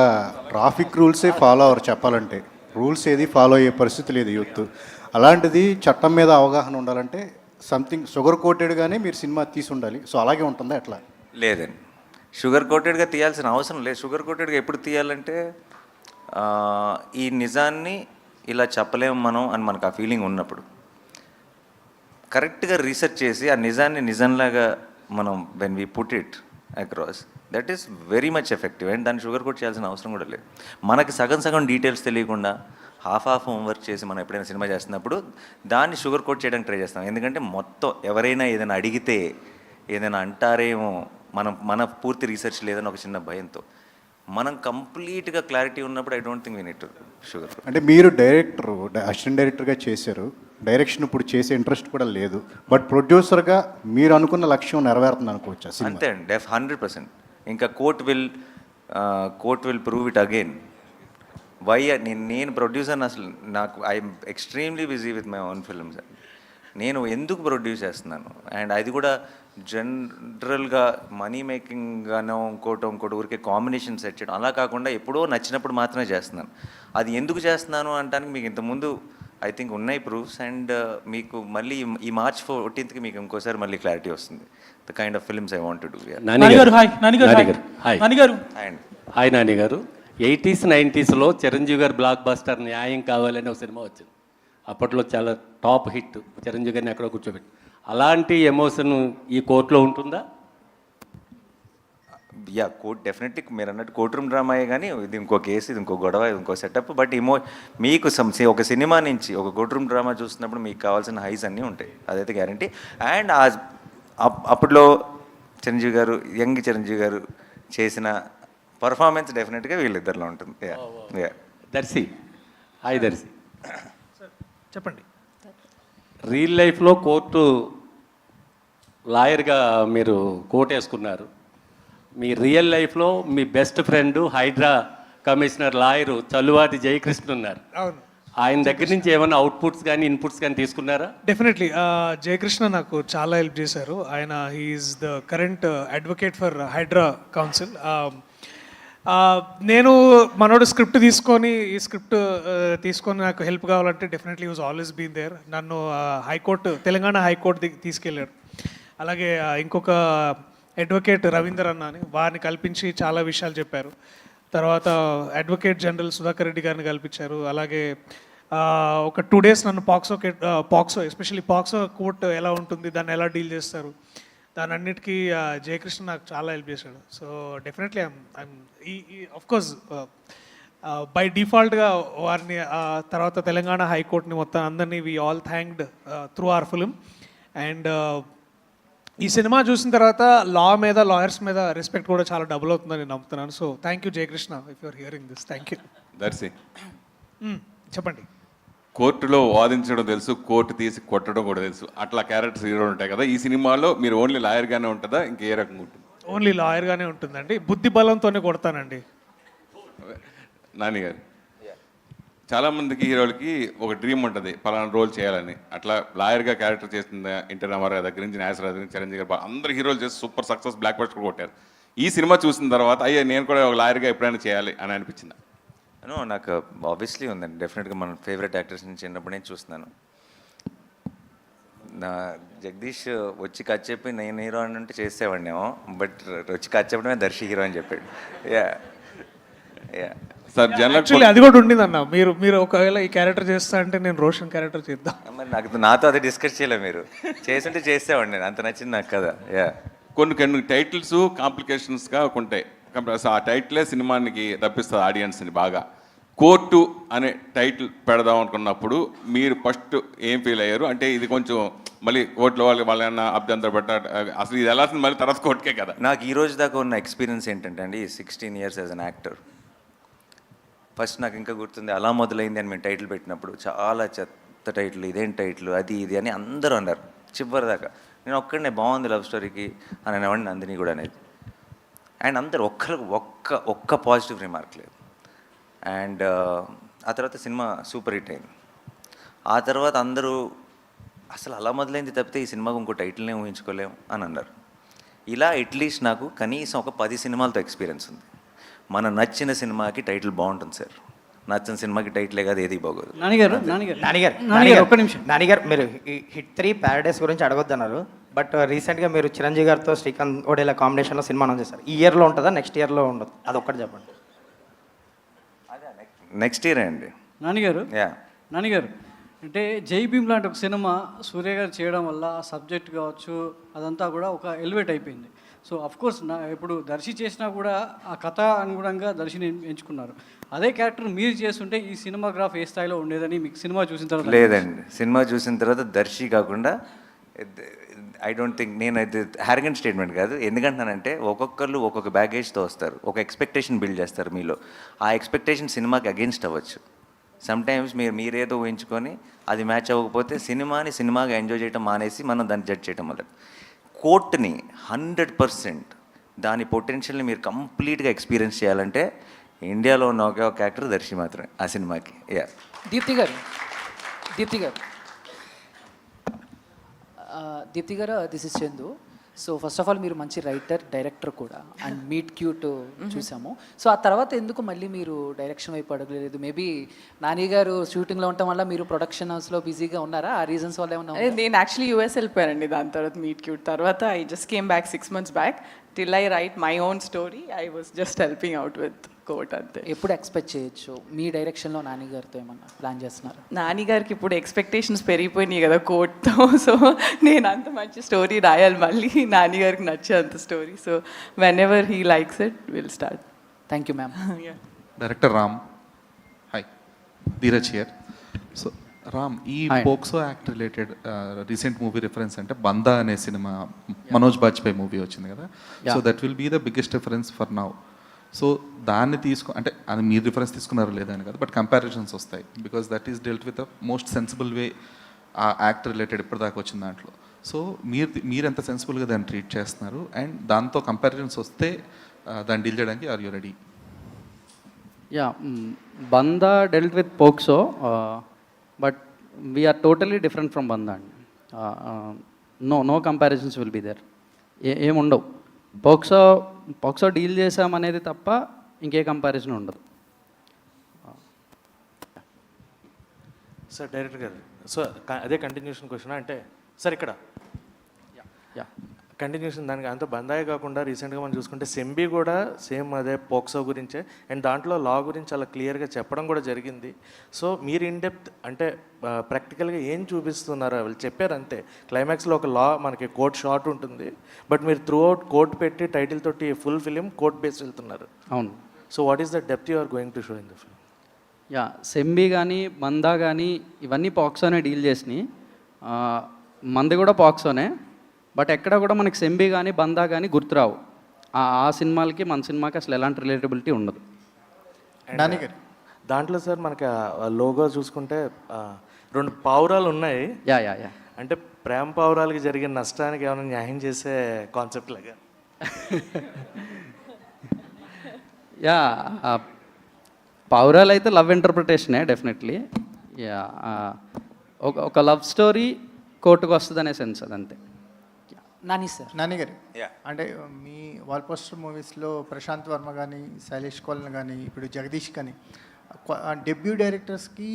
Speaker 11: ట్రాఫిక్ రూల్సే ఫాలో అవ్వరు చెప్పాలంటే. రూల్స్ ఏది ఫాలో అయ్యే పరిస్థితి లేదు యూత్. అలాంటిది చట్టం మీద అవగాహన ఉండాలంటే సంథింగ్ షుగర్ కోటెడ్గానే మీరు సినిమా తీసి ఉండాలి. సో అలాగే ఉంటుందా ఎట్లా?
Speaker 3: లేదండి, షుగర్ కోటెడ్గా తీయాల్సిన అవసరం లేదు. షుగర్ కోటెడ్గా ఎప్పుడు తీయాలంటే ఈ నిజాన్ని ఇలా చెప్పలేము మనం అని మనకు ఆ ఫీలింగ్ ఉన్నప్పుడు కరెక్ట్గా రీసెర్చ్ చేసి ఆ నిజాన్ని నిజంలాగా మనం when we put it across, that is very much effective. And దాన్ని షుగర్ కోట్ చేయాల్సిన అవసరం కూడా లేదు. మనకి సగం డీటెయిల్స్ తెలియకుండా హాఫ్ హోంవర్క్ చేసి మనం ఎప్పుడైనా సినిమా చేస్తున్నప్పుడు దాన్ని షుగర్ కోట్ చేయడానికి ట్రై చేస్తాం. ఎందుకంటే మొత్తం ఎవరైనా ఏదైనా అడిగితే ఏదైనా అంటారేమో, మన పూర్తి రీసెర్చ్ లేదని ఒక చిన్న భయంతో. మనం కంప్లీట్గా క్లారిటీ ఉన్నప్పుడు I don't think we need to sugar.
Speaker 11: అంటే మీరు డైరెక్టర్, అసిస్టెంట్ డైరెక్టర్గా చేశారు, డైరెక్షన్ ఇప్పుడు చేసే ఇంట్రెస్ట్ కూడా లేదు, బట్ ప్రొడ్యూసర్గా మీరు అనుకున్న లక్ష్యం నెరవేరుతుంది అనుకోవచ్చా?
Speaker 3: అంతే అండి, 100%. ఇంకా court will prove it again. Why నేను ప్రొడ్యూసర్ని అసలు నాకు I'm extremely busy with my own films. నేను ఎందుకు ప్రొడ్యూస్ చేస్తున్నాను, అండ్ అది కూడా జనరల్గా మనీ మేకింగ్గానో ఇంకోటి ఊరికే కాంబినేషన్ సెట్ చేయడం అలా కాకుండా ఎప్పుడో నచ్చినప్పుడు మాత్రమే చేస్తున్నాను. అది ఎందుకు చేస్తున్నాను అంటానికి మీకు ఇంతకుముందు ఐ థింక్ ఉన్నాయి ప్రూఫ్స్. అండ్ మీకు మళ్ళీ ఈ March 14th మీకు ఇంకోసారి మళ్ళీ క్లారిటీ వస్తుంది the kind of films I want to do.
Speaker 12: Hi Nani గారు. 80s 90sలో చిరంజీవి గారు బ్లాక్ బస్టర్ న్యాయం కావాలని ఒక సినిమా వచ్చింది. అప్పట్లో చాలా టాప్ హిట్, చిరంజీవి గారిని ఎక్కడో కూర్చోబెట్టి. అలాంటి ఎమోషన్ ఈ కోర్టులో ఉంటుందా?
Speaker 3: కోర్ట్ డెఫినెట్లీ మీరు అన్నట్టు కోర్ట్ రూమ్ డ్రామాయే, కానీ ఇది ఇంకో కేసు, ఇది ఇంకో గొడవ, ఇది ఇంకో సెటప్. బట్ మీకు ఒక సినిమా నుంచి ఒక కోర్ట్ రూమ్ డ్రామా చూస్తున్నప్పుడు మీకు కావాల్సిన హైస్ అన్నీ ఉంటాయి, అదైతే గ్యారంటీ. అండ్ అప్పట్లో చిరంజీవి గారు, యంగ్ చిరంజీవి గారు చేసిన పర్ఫార్మెన్స్ డెఫినెట్గా వీళ్ళిద్దరిలో ఉంటుంది.
Speaker 12: దర్శి, హాయ్ దర్శి.
Speaker 6: చెప్పండి.
Speaker 12: రియల్ లైఫ్లో కోర్టు లాయర్గా మీరు కోర్టు వేసుకున్నారు. మీ రియల్ లైఫ్లో మీ best friend Hydraa commissioner lawyer Challuvati Jayakrishna ఉన్నారు.
Speaker 6: అవును.
Speaker 12: ఆయన దగ్గర నుంచి ఏమైనా అవుట్పుట్స్ కానీ ఇన్పుట్స్ కానీ తీసుకున్నారా?
Speaker 6: డెఫినెట్లీ జయకృష్ణ నాకు చాలా హెల్ప్ చేశారు. ఆయన he's the current advocate for Hydra council. నేను మనోడు స్క్రిప్ట్ తీసుకొని ఈ స్క్రిప్ట్ తీసుకొని నాకు హెల్ప్ కావాలంటే definitely was always been there. నన్ను హైకోర్టు, తెలంగాణ హైకోర్టు తీసుకెళ్ళాడు. అలాగే ఇంకొక అడ్వకేట్ రవీందర్ అన్న అని వారిని కల్పించి చాలా విషయాలు చెప్పారు. తర్వాత అడ్వకేట్ జనరల్ సుధాకర్ రెడ్డి గారిని కల్పించారు. అలాగే ఒక 2 days నన్ను పాక్సో ఎస్పెషల్లీ పాక్సో కోర్టు ఎలా ఉంటుంది, దాన్ని ఎలా డీల్ చేస్తారు, దాని అన్నిటికీ జయకృష్ణ నాకు చాలా హెల్ప్ చేశాడు. సో డెఫినెట్లీ కోర్స్ బై డిఫాల్ట్గా వారిని తర్వాత తెలంగాణ హైకోర్టుని మొత్తం అందరినీ we all thanked through our film. And ఈ సినిమా చూసిన తర్వాత లాయర్స్ మీద రెస్పెక్ట్ కూడా చాలా డబుల్ అవుతుందని నేను నమ్ముతున్నాను. So thank you Jayakrishna, if you're hearing this. Thank you.
Speaker 13: Darshi,
Speaker 6: చెప్పండి.
Speaker 13: కోర్టులో వాదించడం తెలుసు, కోర్టు తీసి కొట్టడం కూడా తెలుసు, అట్లా క్యారెక్టర్స్ హీరో ఉంటాయి కదా. ఈ సినిమాలో మీరు ఓన్లీ లాయర్గానే ఉంటుందా, ఇంకే రకంగా ఉంటుంది?
Speaker 6: ఓన్లీ లాయర్గానే ఉంటుందండి, బుద్ధి బలంతోనే కొడతానండి.
Speaker 13: నాని గారు, చాలామందికి హీరోలకి ఒక డ్రీమ్ ఉంటుంది పలానా రోల్ చేయాలని. అట్లా లాయర్గా క్యారెక్టర్ చేసిన ఎన్టీ రామారావు దగ్గర నుంచి, నాగేశ్వరరావు దగ్గర నుంచి, చిరంజీవి గారు, అందరు హీరోలు చేసి సూపర్ సక్సెస్, బ్లాక్ బస్టర్ కొట్టారు. ఈ సినిమా చూసిన తర్వాత అయ్యా నేను కూడా ఒక లాయర్గా ఎప్పుడైనా చేయాలి అని అనిపించింది?
Speaker 3: నాకు ఆబ్వియస్లీ ఉందండి. డెఫినెట్గా మన ఫేవరెట్ యాక్టర్స్ నుంచి చిన్నప్పుడు నేను చూస్తున్నాను. నా జగదీష్ వచ్చి కట్ చెప్పి నేను హీరో అని అంటే చేసేవాడినేమో, బట్ వచ్చి కట్ చెప్పడమే దర్శి హీరో అని చెప్పాడు.
Speaker 13: సార్
Speaker 6: యాక్చువల్లీ అది కూడా ఉండింది అన్న. మీరు ఒకవేళ ఈ క్యారెక్టర్ చేస్తా అంటే నేను రోషన్ క్యారెక్టర్ చేద్దాం.
Speaker 3: మరి నాతో అదే డిస్కస్ చేయలేదు, మీరు చేస్తుంటే చేసేవాడిని, నేను అంత నచ్చింది నాకు కదా.
Speaker 13: కొన్ని టైటిల్స్ కాంప్లికేషన్స్గా ఉంటాయి. ఆ టైటిలే సినిమానికి తప్పిస్తుంది ఆడియన్స్ని బాగా. కోర్టు అనే టైటిల్ పెడదాం అనుకున్నప్పుడు మీరు ఫస్ట్ ఏం ఫీల్ అయ్యారు? అంటే ఇది కొంచెం మళ్ళీ కోర్టులో వాళ్ళన్నా అభ్యంతర పెట్ట, అసలు ఇది వెళ్ళాల్సింది మళ్ళీ తర్వాత కోర్టుకే కదా.
Speaker 3: నాకు ఈ రోజు దాకా ఉన్న ఎక్స్పీరియన్స్ ఏంటంటే అండి, 16 years as an actor. First నాకు ఇంకా గుర్తుంది, అలా మొదలైంది అని మేము టైటిల్ పెట్టినప్పుడు చాలా చెత్త టైటిల్, ఇదేం టైటిల్, అది ఇది అని అందరూ అన్నారు చివరి దాకా. నేను ఒక్కడనే బాగుంది లవ్ స్టోరీకి అని అనేవాడిని, నందిని కూడా అనేది. అండ్ అందరు ఒక్క పాజిటివ్ రిమార్క్ లేదు. అండ్ ఆ తర్వాత సినిమా సూపర్ హిట్ అయింది. ఆ తర్వాత అందరూ అసలు అలా మొదలైంది తప్పితే ఈ సినిమాకు ఇంకో టైటిల్నే ఊహించుకోలేము అని అన్నారు. ఇలా అట్లీస్ట్ నాకు కనీసం ఒక 10 సినిమాలతో ఎక్స్పీరియన్స్ ఉంది. మన నచ్చిన సినిమాకి టైటిల్ బాగుంటుంది సార్, నచ్చిన సినిమాకి టైటిలే కాదు ఏది బాగోదు.
Speaker 8: నానిగారు ఒక్క నిమిషం. నానిగారు మీరు హిట్ 3 ప్యారడైస్ గురించి అడగొద్దన్నారు, బట్ రీసెంట్గా మీరు చిరంజీవి గారితో శ్రీకాంత్ ఓడేలా కాంబినేషన్లో సినిమా అనౌన్స్ చేశారు. ఈ ఇయర్లో ఉంటుందా, నెక్స్ట్ ఇయర్లో ఉండదు? అదొక్కటి చెప్పండి.
Speaker 3: నెక్స్ట్ ఇయర్ అండి.
Speaker 7: నానిగారు అంటే జై భీమ్ లాంటి ఒక సినిమా సూర్య గారు చేయడం వల్ల ఆ సబ్జెక్ట్ కావచ్చు అదంతా కూడా ఒక ఎలివేట్ అయిపోయింది. సో అఫ్కోర్స్ ఇప్పుడు దర్శి చేసినా కూడా ఆ కథ అనుగుణంగా దర్శిని ఎంచుకున్నారు. అదే క్యారెక్టర్ మీరు చేస్తుంటే ఈ సినిమాగ్రాఫ్ ఏ స్థాయిలో ఉండేదని మీకు సినిమా చూసిన తర్వాత?
Speaker 3: లేదండి, సినిమా చూసిన తర్వాత దర్శి కాకుండా ఐ డోంట్ థింక్, నేను అది హ్యారగెంట్ స్టేట్మెంట్ కాదు. ఎందుకంటున్నానంటే ఒక్కొక్కరు ఒక్కొక్క బ్యాగేజ్తో వస్తారు, ఒక ఎక్స్పెక్టేషన్ బిల్డ్ చేస్తారు మీలో. ఆ ఎక్స్పెక్టేషన్ సినిమాకి అగేన్స్ట్ అవ్వచ్చు. సమ్టైమ్స్ మీరేదో ఊహించుకొని అది మ్యాచ్ అవ్వకపోతే సినిమాగా ఎంజాయ్ చేయడం మానేసి మనం దాన్ని జడ్జ్ చేయడం మొదలు. కోర్ట్ని 100% దాని పొటెన్షియల్ని మీరు కంప్లీట్గా ఎక్స్పీరియన్స్ చేయాలంటే ఇండియాలో ఉన్న ఒకే ఒక యాక్టర్ దర్శి మాత్రమే ఆ సినిమాకి.
Speaker 14: దీప్తి గారు this is Chandu. So first of all మీరు మంచి రైటర్, డైరెక్టర్ కూడా, అండ్ మీట్ క్యూట్ చూసాము. సో ఆ తర్వాత ఎందుకు మళ్ళీ మీరు డైరెక్షన్ వైపు అడగలేదు? మేబీ నాని గారు షూటింగ్లో ఉండటం వల్ల మీరు ప్రొడక్షన్ హౌస్లో బిజీగా ఉన్నారా? ఆ రీజన్స్ వల్ల ఏమన్నా?
Speaker 10: నేను యాక్చువల్లీ యూఎస్ వెళ్ళిపోయానండి దాని తర్వాత మీట్ క్యూట్ తర్వాత. I just came back 6 months back. Till I write my own story I was just helping out with court అంతే.
Speaker 14: ఎప్పుడు ఎక్స్పెక్ట్ చేయొచ్చు మీ డైరెక్షన్లో నాని గారితో ఏమన్నా ప్లాన్ చేస్తున్నారు?
Speaker 10: నాని గారికి ఇప్పుడు ఎక్స్పెక్టేషన్స్ పెరిగిపోయినాయి కదా కోట్తో. సో నేను అంత మంచి స్టోరీ రాయాలి మళ్ళీ, నాని గారికి నచ్చే అంత story. So whenever he likes it will start.
Speaker 14: Thank you ma'am.
Speaker 15: Director Ram, hi, Dheeraj here. So Ram, ఈ POCSO act related recent movie reference అంటే బందా అనే సినిమా, మనోజ్ బాజ్పేయి మూవీ వచ్చింది కదా. So that will be the biggest reference for now. So దాన్ని అంటే అది మీరు రిఫరెన్స్ తీసుకున్నారో లేదా అని కాదు, బట్ కంపారిజన్స్ వస్తాయి because that is dealt with the most sensible వే ఆ యాక్ట్ రిలేటెడ్ ఇప్పటిదాకా వచ్చిన దాంట్లో. సో మీరు ఎంత సెన్సిబుల్గా దాన్ని ట్రీట్ చేస్తున్నారు, అండ్ దాంతో కంపారిజన్స్ వస్తే దాన్ని డీల్ చేయడానికి are you ready?
Speaker 5: Bandaa dealt with POCSO, but we're totally different from Bandaa అండి. No comparisons will be there. ఏముండవు. పోక్సో డీల్ చేసామనేది తప్ప ఇంకే కంపారిజన్ ఉండదు.
Speaker 16: సార్ డైరెక్టర్ గారు, సో అదే కంటిన్యూషన్ క్వశ్చన్ అంటే సార్ ఇక్కడ కంటిన్యూషన్ దానికి అంత బందాయి కాకుండా రీసెంట్గా మనం చూసుకుంటే సెంబీ కూడా సేమ్ అదే పోక్సో గురించే, అండ్ దాంట్లో లా గురించి చాలా క్లియర్గా చెప్పడం కూడా జరిగింది. సో మీరు ఇన్ డెప్త్ అంటే ప్రాక్టికల్గా ఏం చూపిస్తున్నారు వాళ్ళు చెప్పారు అంతే. క్లైమాక్స్లో ఒక లా మనకి కోర్ట్ షార్ట్ ఉంటుంది, బట్ మీరు త్రూ అవుట్ కోర్ట్ పెట్టి టైటిల్ తోటి ఫుల్ ఫిలిం కోర్ట్ బేస్ వెళ్తున్నారు.
Speaker 5: అవును.
Speaker 16: So what is the depth you are going to show in the film?
Speaker 5: సెంబీ కానీ బందా కానీ ఇవన్నీ పాక్సోనే డీల్ చేసినాయి. మంది కూడా పాక్సోనే, బట్ ఎక్కడ కూడా మనకి సెంబీ కానీ బందా కానీ గుర్తురావు. ఆ సినిమాలకి మన సినిమాకి అసలు ఎలాంటి రిలేటబిలిటీ ఉండదు.
Speaker 16: దాంట్లో సార్ మనకి లోగో చూసుకుంటే 2 పావురాలు ఉన్నాయి. అంటే ప్రేమ పావురాలకి జరిగిన నష్టానికి ఏమైనా న్యాయం చేసే కాన్సెప్ట్ లాగా.
Speaker 5: పావురాలు అయితే లవ్ ఇంటర్ప్రిటేషనే డెఫినెట్లీ. ఒక లవ్ స్టోరీ కోర్టుకు వస్తుంది అనే సెన్స్ అదంతే.
Speaker 17: నాని గారు, అంటే మీ వాల్ పోస్టర్ మూవీస్లో ప్రశాంత్ వర్మ కానీ, శైలేష్ కోలన్ కానీ, ఇప్పుడు జగదీష్ కానీ, డెబ్యూ డైరెక్టర్స్కి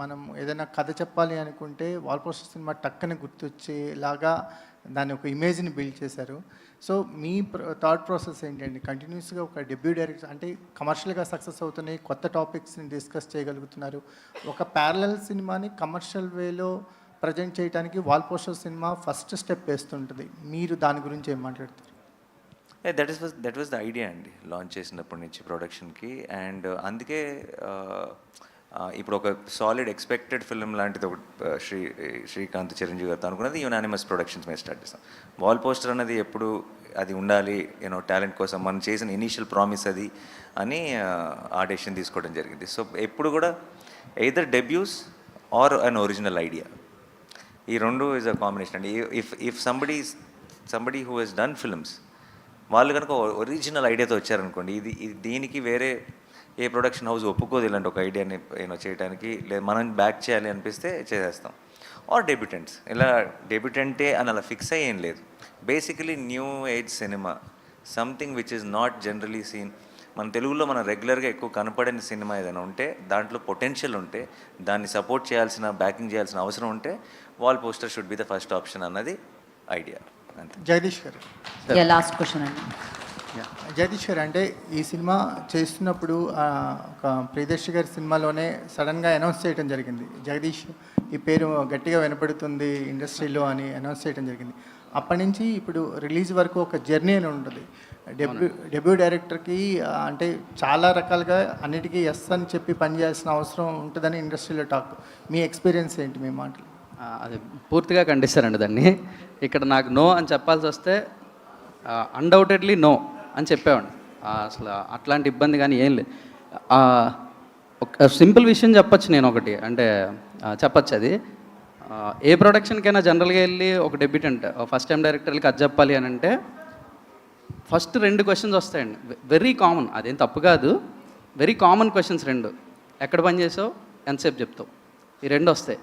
Speaker 17: మనం ఏదైనా కథ చెప్పాలి అనుకుంటే వాల్ పోస్టర్ సినిమా టక్కని గుర్తొచ్చేలాగా దాని ఒక ఇమేజ్ని బిల్డ్ చేశారు. సో మీ థాట్ ప్రాసెస్ ఏంటండి? కంటిన్యూస్గా ఒక డెబ్యూ డైరెక్టర్ అంటే కమర్షియల్గా సక్సెస్ అవుతున్నాయి, కొత్త టాపిక్స్ని డిస్కస్ చేయగలుగుతున్నారు. ఒక ప్యారలల్ సినిమాని కమర్షియల్ వేలో ప్రజెంట్ చేయడానికి wall poster cinema first step వేస్తుంటుంది. మీరు దాని గురించి ఏం మాట్లాడతారు?
Speaker 3: దట్ వాజ్ ద ఐడియా అండి, లాంచ్ చేసినప్పటి నుంచి ప్రొడక్షన్కి. అండ్ అందుకే ఇప్పుడు ఒక సాలిడ్ ఎక్స్పెక్టెడ్ ఫిల్మ్ లాంటిది ఒకటి శ్రీకాంత్ చిరంజీవి గారితో అనుకున్నది యునానిమస్ ప్రొడక్షన్స్ మీద స్టార్ట్ చేస్తాం. వాల్ పోస్టర్ అనేది ఎప్పుడు అది ఉండాలి, టాలెంట్ కోసం మనం చేసిన ఇనీషియల్ ప్రామిస్ అది అని ఆ డెసిషన్ తీసుకోవడం జరిగింది. సో ఎప్పుడు కూడా either debuts or an original idea, ఈ రెండు ఈజ్ అ కాంబినేషన్ అండి. If somebody who he's done films వాళ్ళు కనుక ఒరిజినల్ ఐడియాతో వచ్చారనుకోండి, ఇది దీనికి వేరే ఏ ప్రొడక్షన్ హౌస్ ఒప్పుకోదు ఇలాంటి ఒక ఐడియాని చేయడానికి, లేదు మనం బ్యాక్ చేయాలి అనిపిస్తే చేసేస్తాం. ఆర్ డెబ్యూటెంట్స్, ఇలా డెబ్యూటెంటే అని అలా ఫిక్స్ అయ్యి ఏం లేదు. Basically new age cinema, something which is not generally seen. మన తెలుగులో మనం రెగ్యులర్గా ఎక్కువ కనపడని సినిమా ఏదైనా ఉంటే, దాంట్లో పొటెన్షియల్ ఉంటే, దాన్ని సపోర్ట్ చేయాల్సిన, బ్యాకింగ్ చేయాల్సిన అవసరం ఉంటే, wall poster should be the first option అన్నది ఐడియా. అంతే.
Speaker 17: జగదీష్ గారు,
Speaker 10: లాస్ట్ క్వశ్చన్ అండి.
Speaker 17: జగదీష్ గారు, అంటే ఈ సినిమా చేస్తున్నప్పుడు ఒక ప్రియదర్శి గారి సినిమాలోనే సడన్గా అనౌన్స్ చేయడం జరిగింది, జగదీష్ ఈ పేరు గట్టిగా వినపడుతుంది ఇండస్ట్రీలో అని అనౌన్స్ చేయడం జరిగింది. అప్పటి నుంచి ఇప్పుడు రిలీజ్ వరకు ఒక జర్నీ అని ఉంటుంది. డెబ్యూ డైరెక్టర్కి అంటే చాలా రకాలుగా అన్నిటికీ ఎస్ అని చెప్పి పనిచేయాల్సిన అవసరం ఉంటుందని ఇండస్ట్రీలో టాక్. మీ ఎక్స్పీరియన్స్ ఏంటి, మీ మాటలు?
Speaker 5: అది పూర్తిగా ఖండిస్తారండి దాన్ని. ఇక్కడ నాకు నో అని చెప్పాల్సి వస్తే అన్డౌటెడ్లీ నో అని చెప్పేవాడిని. అసలు అట్లాంటి ఇబ్బంది కానీ ఏం లేదు. ఒక సింపుల్ విషయం చెప్పచ్చు నేను, ఒకటి అంటే చెప్పచ్చు. అది ఏ ప్రొడక్షన్కైనా జనరల్గా వెళ్ళి ఒక డెబ్యూటెంట్ ఫస్ట్ టైం డైరెక్టర్కి అది చెప్పాలి అని అంటే ఫస్ట్ 2 క్వశ్చన్స్ వస్తాయండి, వెరీ కామన్. అదేం తప్పు కాదు, వెరీ కామన్ క్వశ్చన్స్ 2. ఎక్కడ పని చేసావు, ఎంతసేపు చెప్తావు, ఈ 2 వస్తాయి.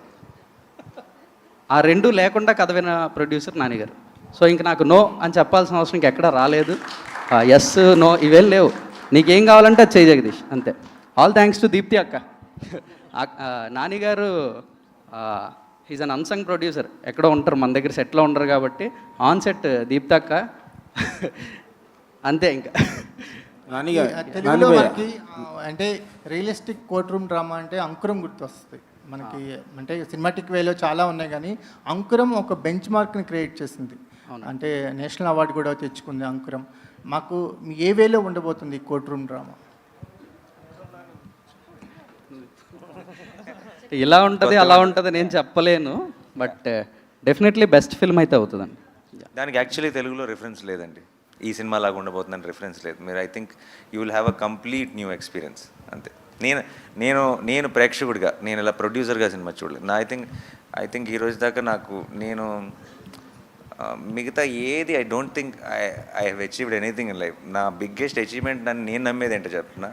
Speaker 5: ఆ 2 లేకుండా కథ విన ప్రొడ్యూసర్ నానిగారు. సో ఇంక నాకు నో అని చెప్పాల్సిన అవసరం ఇంకెక్కడా రాలేదు. ఎస్ నో ఇవేం లేవు, నీకేం కావాలంటే అది చేయి జగదీష్, అంతే. ఆల్ థ్యాంక్స్ టు దీప్తి అక్క. నానిగారు హీజ్ అన్ అన్సంగ్ ప్రొడ్యూసర్, ఎక్కడో ఉంటారు, మన దగ్గర సెట్లో ఉండరు కాబట్టి ఆన్ సెట్ దీప్తి అక్క అంతే. ఇంకా
Speaker 17: తెలుగులో మనకి అంటే రియలిస్టిక్ కోర్ట్ రూమ్ డ్రామా అంటే అంకురం గుర్తొస్తుంది మనకి. అంటే సినిమాటిక్ వేలో చాలా ఉన్నాయి, కానీ అంకురం ఒక బెంచ్ మార్క్ని క్రియేట్ చేసింది. అంటే నేషనల్ అవార్డు కూడా తెచ్చుకుంది అంకురం. మాకు ఏ వేలో ఉండబోతుంది కోర్ట్ రూమ్ డ్రామా?
Speaker 5: ఇలా ఉంటుంది అలా ఉంటుంది నేను చెప్పలేను, బట్ డెఫినెట్లీ బెస్ట్ ఫిల్మ్ అయితే అవుతుందండి.
Speaker 3: దానికి యాక్చువల్లీ తెలుగులో రిఫరెన్స్ లేదండి, ఈ సినిమా లాగా ఉండబోతుందని రిఫరెన్స్ లేదు. మీరు I think you will have a complete new experience, అంతే. నేను ప్రేక్షకుడిగా, నేను ఇలా ప్రొడ్యూసర్గా సినిమా చూడలేదు. ఐ థింక్ ఈ రోజు దాకా నేను మిగతా ఏది I don't think I have achieved anything in life. నా బిగ్గెస్ట్ అచీవ్మెంట్ నేను నమ్మేది ఏంటో చెప్తున్నా,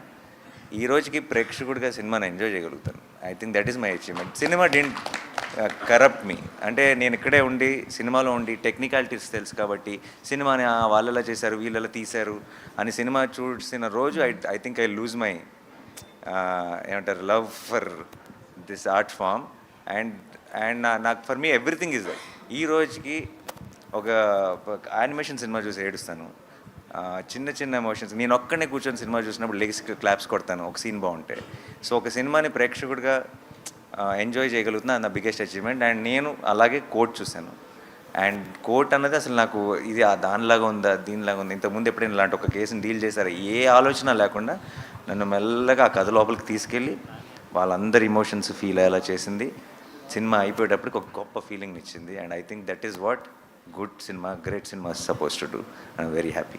Speaker 3: ఈ రోజుకి ప్రేక్షకుడిగా సినిమాని ఎంజాయ్ చేయగలుగుతాను. I think that is my achievement. Cinema didn't corrupt me. అంటే నేను ఇక్కడే ఉండి సినిమాలో ఉండి టెక్నికాలిటీస్ తెలుసు కాబట్టి సినిమాని వాళ్ళలా చేశారు వీళ్ళలా తీశారు అని సినిమా చూసిన రోజు I think I lose my ఏమంటారు love for this art form. And నాకు for me everything is that. ఈ రోజుకి ఒక యానిమేషన్ సినిమా చూసి ఏడుస్తాను, చిన్న చిన్న ఎమోషన్స్. నేను ఒక్కనే కూర్చొని సినిమా చూసినప్పుడు లెగ్స్ క్లాప్స్ కొడతాను ఒక సీన్ బాగుంటే. సో ఒక సినిమాని ప్రేక్షకుడిగా ఎంజాయ్ చేయగలుగుతున్నా, నా బిగ్గెస్ట్ అచీవ్మెంట్. అండ్ నేను అలాగే కోర్ట్ చూశాను. అండ్ కోర్ట్ అన్నది అసలు నాకు ఇది దానిలాగా ఉందా దీనిలాగా ఉంది, ఇంతకుముందు ఎప్పుడైనా ఇలాంటి ఒక కేసుని డీల్ చేశారు, ఏ ఆలోచన లేకుండా నన్ను మెల్లగా ఆ కథ లోపలికి తీసుకెళ్ళి వాళ్ళందరి ఇమోషన్స్ ఫీల్ అయ్యేలా చేసింది. సినిమా అయిపోయేటప్పటికి ఒక గొప్ప ఫీలింగ్ ఇచ్చింది. And I think that is what good cinema, great cinema suppose to do. I'm very happy.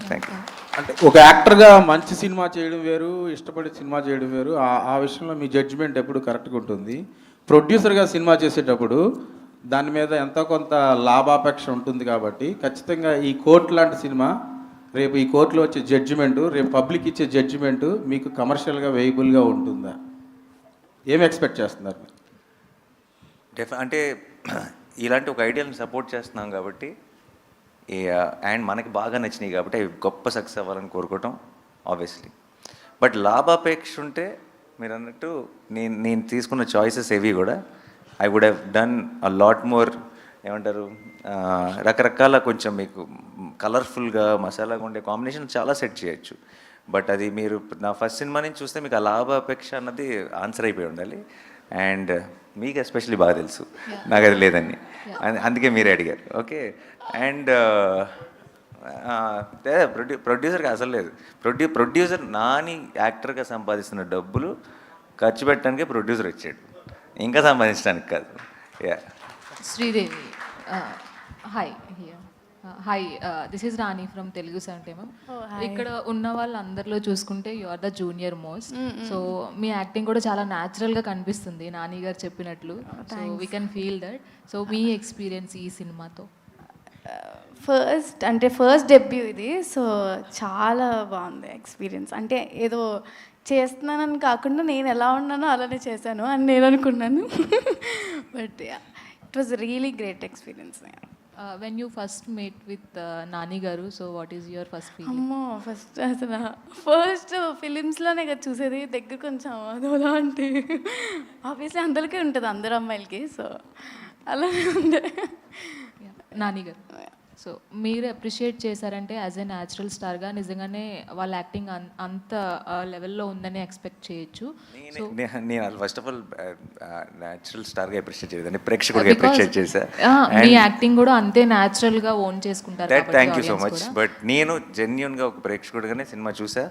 Speaker 3: Thank you.
Speaker 18: అంటే ఒక యాక్టర్గా మంచి సినిమా చేయడం వేరు, ఇష్టపడి సినిమా చేయడం వేరు. ఆ విషయంలో మీ జడ్జిమెంట్ ఎప్పుడు కరెక్ట్గా ఉంటుంది. ప్రొడ్యూసర్గా సినిమా చేసేటప్పుడు దాని మీద ఎంతో కొంత లాభాపేక్ష ఉంటుంది కాబట్టి ఖచ్చితంగా ఈ కోర్టు లాంటి సినిమా రేపు ఈ కోర్టులో వచ్చే జడ్జిమెంటు, రేపు పబ్లిక్ ఇచ్చే జడ్జిమెంటు మీకు కమర్షియల్గా వేయబుల్గా ఉంటుందా? ఏం ఎక్స్పెక్ట్ చేస్తున్నారు?
Speaker 3: అంటే ఇలాంటి ఒక ఐడియాని సపోర్ట్ చేస్తున్నాం కాబట్టి అండ్ మనకి బాగా నచ్చినాయి కాబట్టి అవి గొప్ప సక్సెస్ అవ్వాలని కోరుకోవటం ఆబ్వియస్లీ. బట్ లాభాపేక్ష ఉంటే మీరు అన్నట్టు నేను తీసుకున్న చాయిసెస్ ఏవి కూడా I would have done a lot more, ఏమంటారు రకరకాల కొంచెం మీకు కలర్ఫుల్గా మసాలాగా ఉండే కాంబినేషన్ చాలా సెట్ చేయొచ్చు. బట్ అది మీరు నా ఫస్ట్ సినిమా నుంచి చూస్తే మీకు ఆ లాభాపేక్ష అన్నది ఆన్సర్ అయిపోయి ఉండాలి. అండ్ మీకు ఎస్పెషల్లీ బాగా తెలుసు నాకు అది లేదని, అందుకే మీరే అడిగారు. ఓకే. అండ్ ప్రొడ్యూసర్కి అసలు లేదు. ప్రొడ్యూసర్ నాని యాక్టర్గా సంపాదిస్తున్న డబ్బులు ఖర్చు పెట్టడానికే ప్రొడ్యూసర్ వచ్చాడు, ఇంకా సంపాదించడానికి కాదు. Yeah.
Speaker 19: Sridevi, hi. Hi, this is Rani from Telugu 70. ఇక్కడ ఉన్న వాళ్ళందరిలో చూసుకుంటే you are the junior most. So మీ యాక్టింగ్ కూడా చాలా న్యాచురల్గా కనిపిస్తుంది నాని గారు చెప్పినట్లు. So we can feel that. So మీ ఎక్స్పీరియన్స్ ఈ సినిమాతో?
Speaker 20: ఫస్ట్ డెబ్యూ ఇది, సో చాలా బాగుంది ఎక్స్పీరియన్స్. అంటే ఏదో చేస్తున్నానని కాకుండా నేను ఎలా ఉన్నానో అలానే చేశాను అని నేను అనుకున్నాను. But it was really great experience.
Speaker 19: When you first meet with Nani గారు, so what is your first feeling?
Speaker 20: అమ్మో, ఫస్ట్ ఫిలిమ్స్లోనే కదా చూసేది, దగ్గర కొంచెం అదోలా అంటే ఆబ్వియస్లీ అందరికీ ఉంటుంది, అందరు అమ్మాయిలకి. సో అలానే ఉండే.
Speaker 19: నాని గారు, సో మీరు అప్రిషియేట్ చేశారంటే యాజ్ ఎ న్యాచురల్ స్టార్గా నిజంగానే వాళ్ళ యాక్టింగ్ అంత లెవెల్లో ఉందని ఎక్స్పెక్ట్ చేయొచ్చు. సో
Speaker 3: నేను ఫస్ట్ ఆఫ్ ఆల్ న్యాచురల్ స్టార్గా అప్రిషియేట్ చేయలేదండి, ప్రేక్షకుడిగా అప్రిషియేట్ చేశా.
Speaker 19: మీ యాక్టింగ్ కూడా అంతే న్యాచురల్గా ఓన్ చేసుకుంటారు.
Speaker 3: Thank you so much. But నేను జెన్యున్గా ఒక ప్రేక్షకుడిగానే సినిమా చూసా.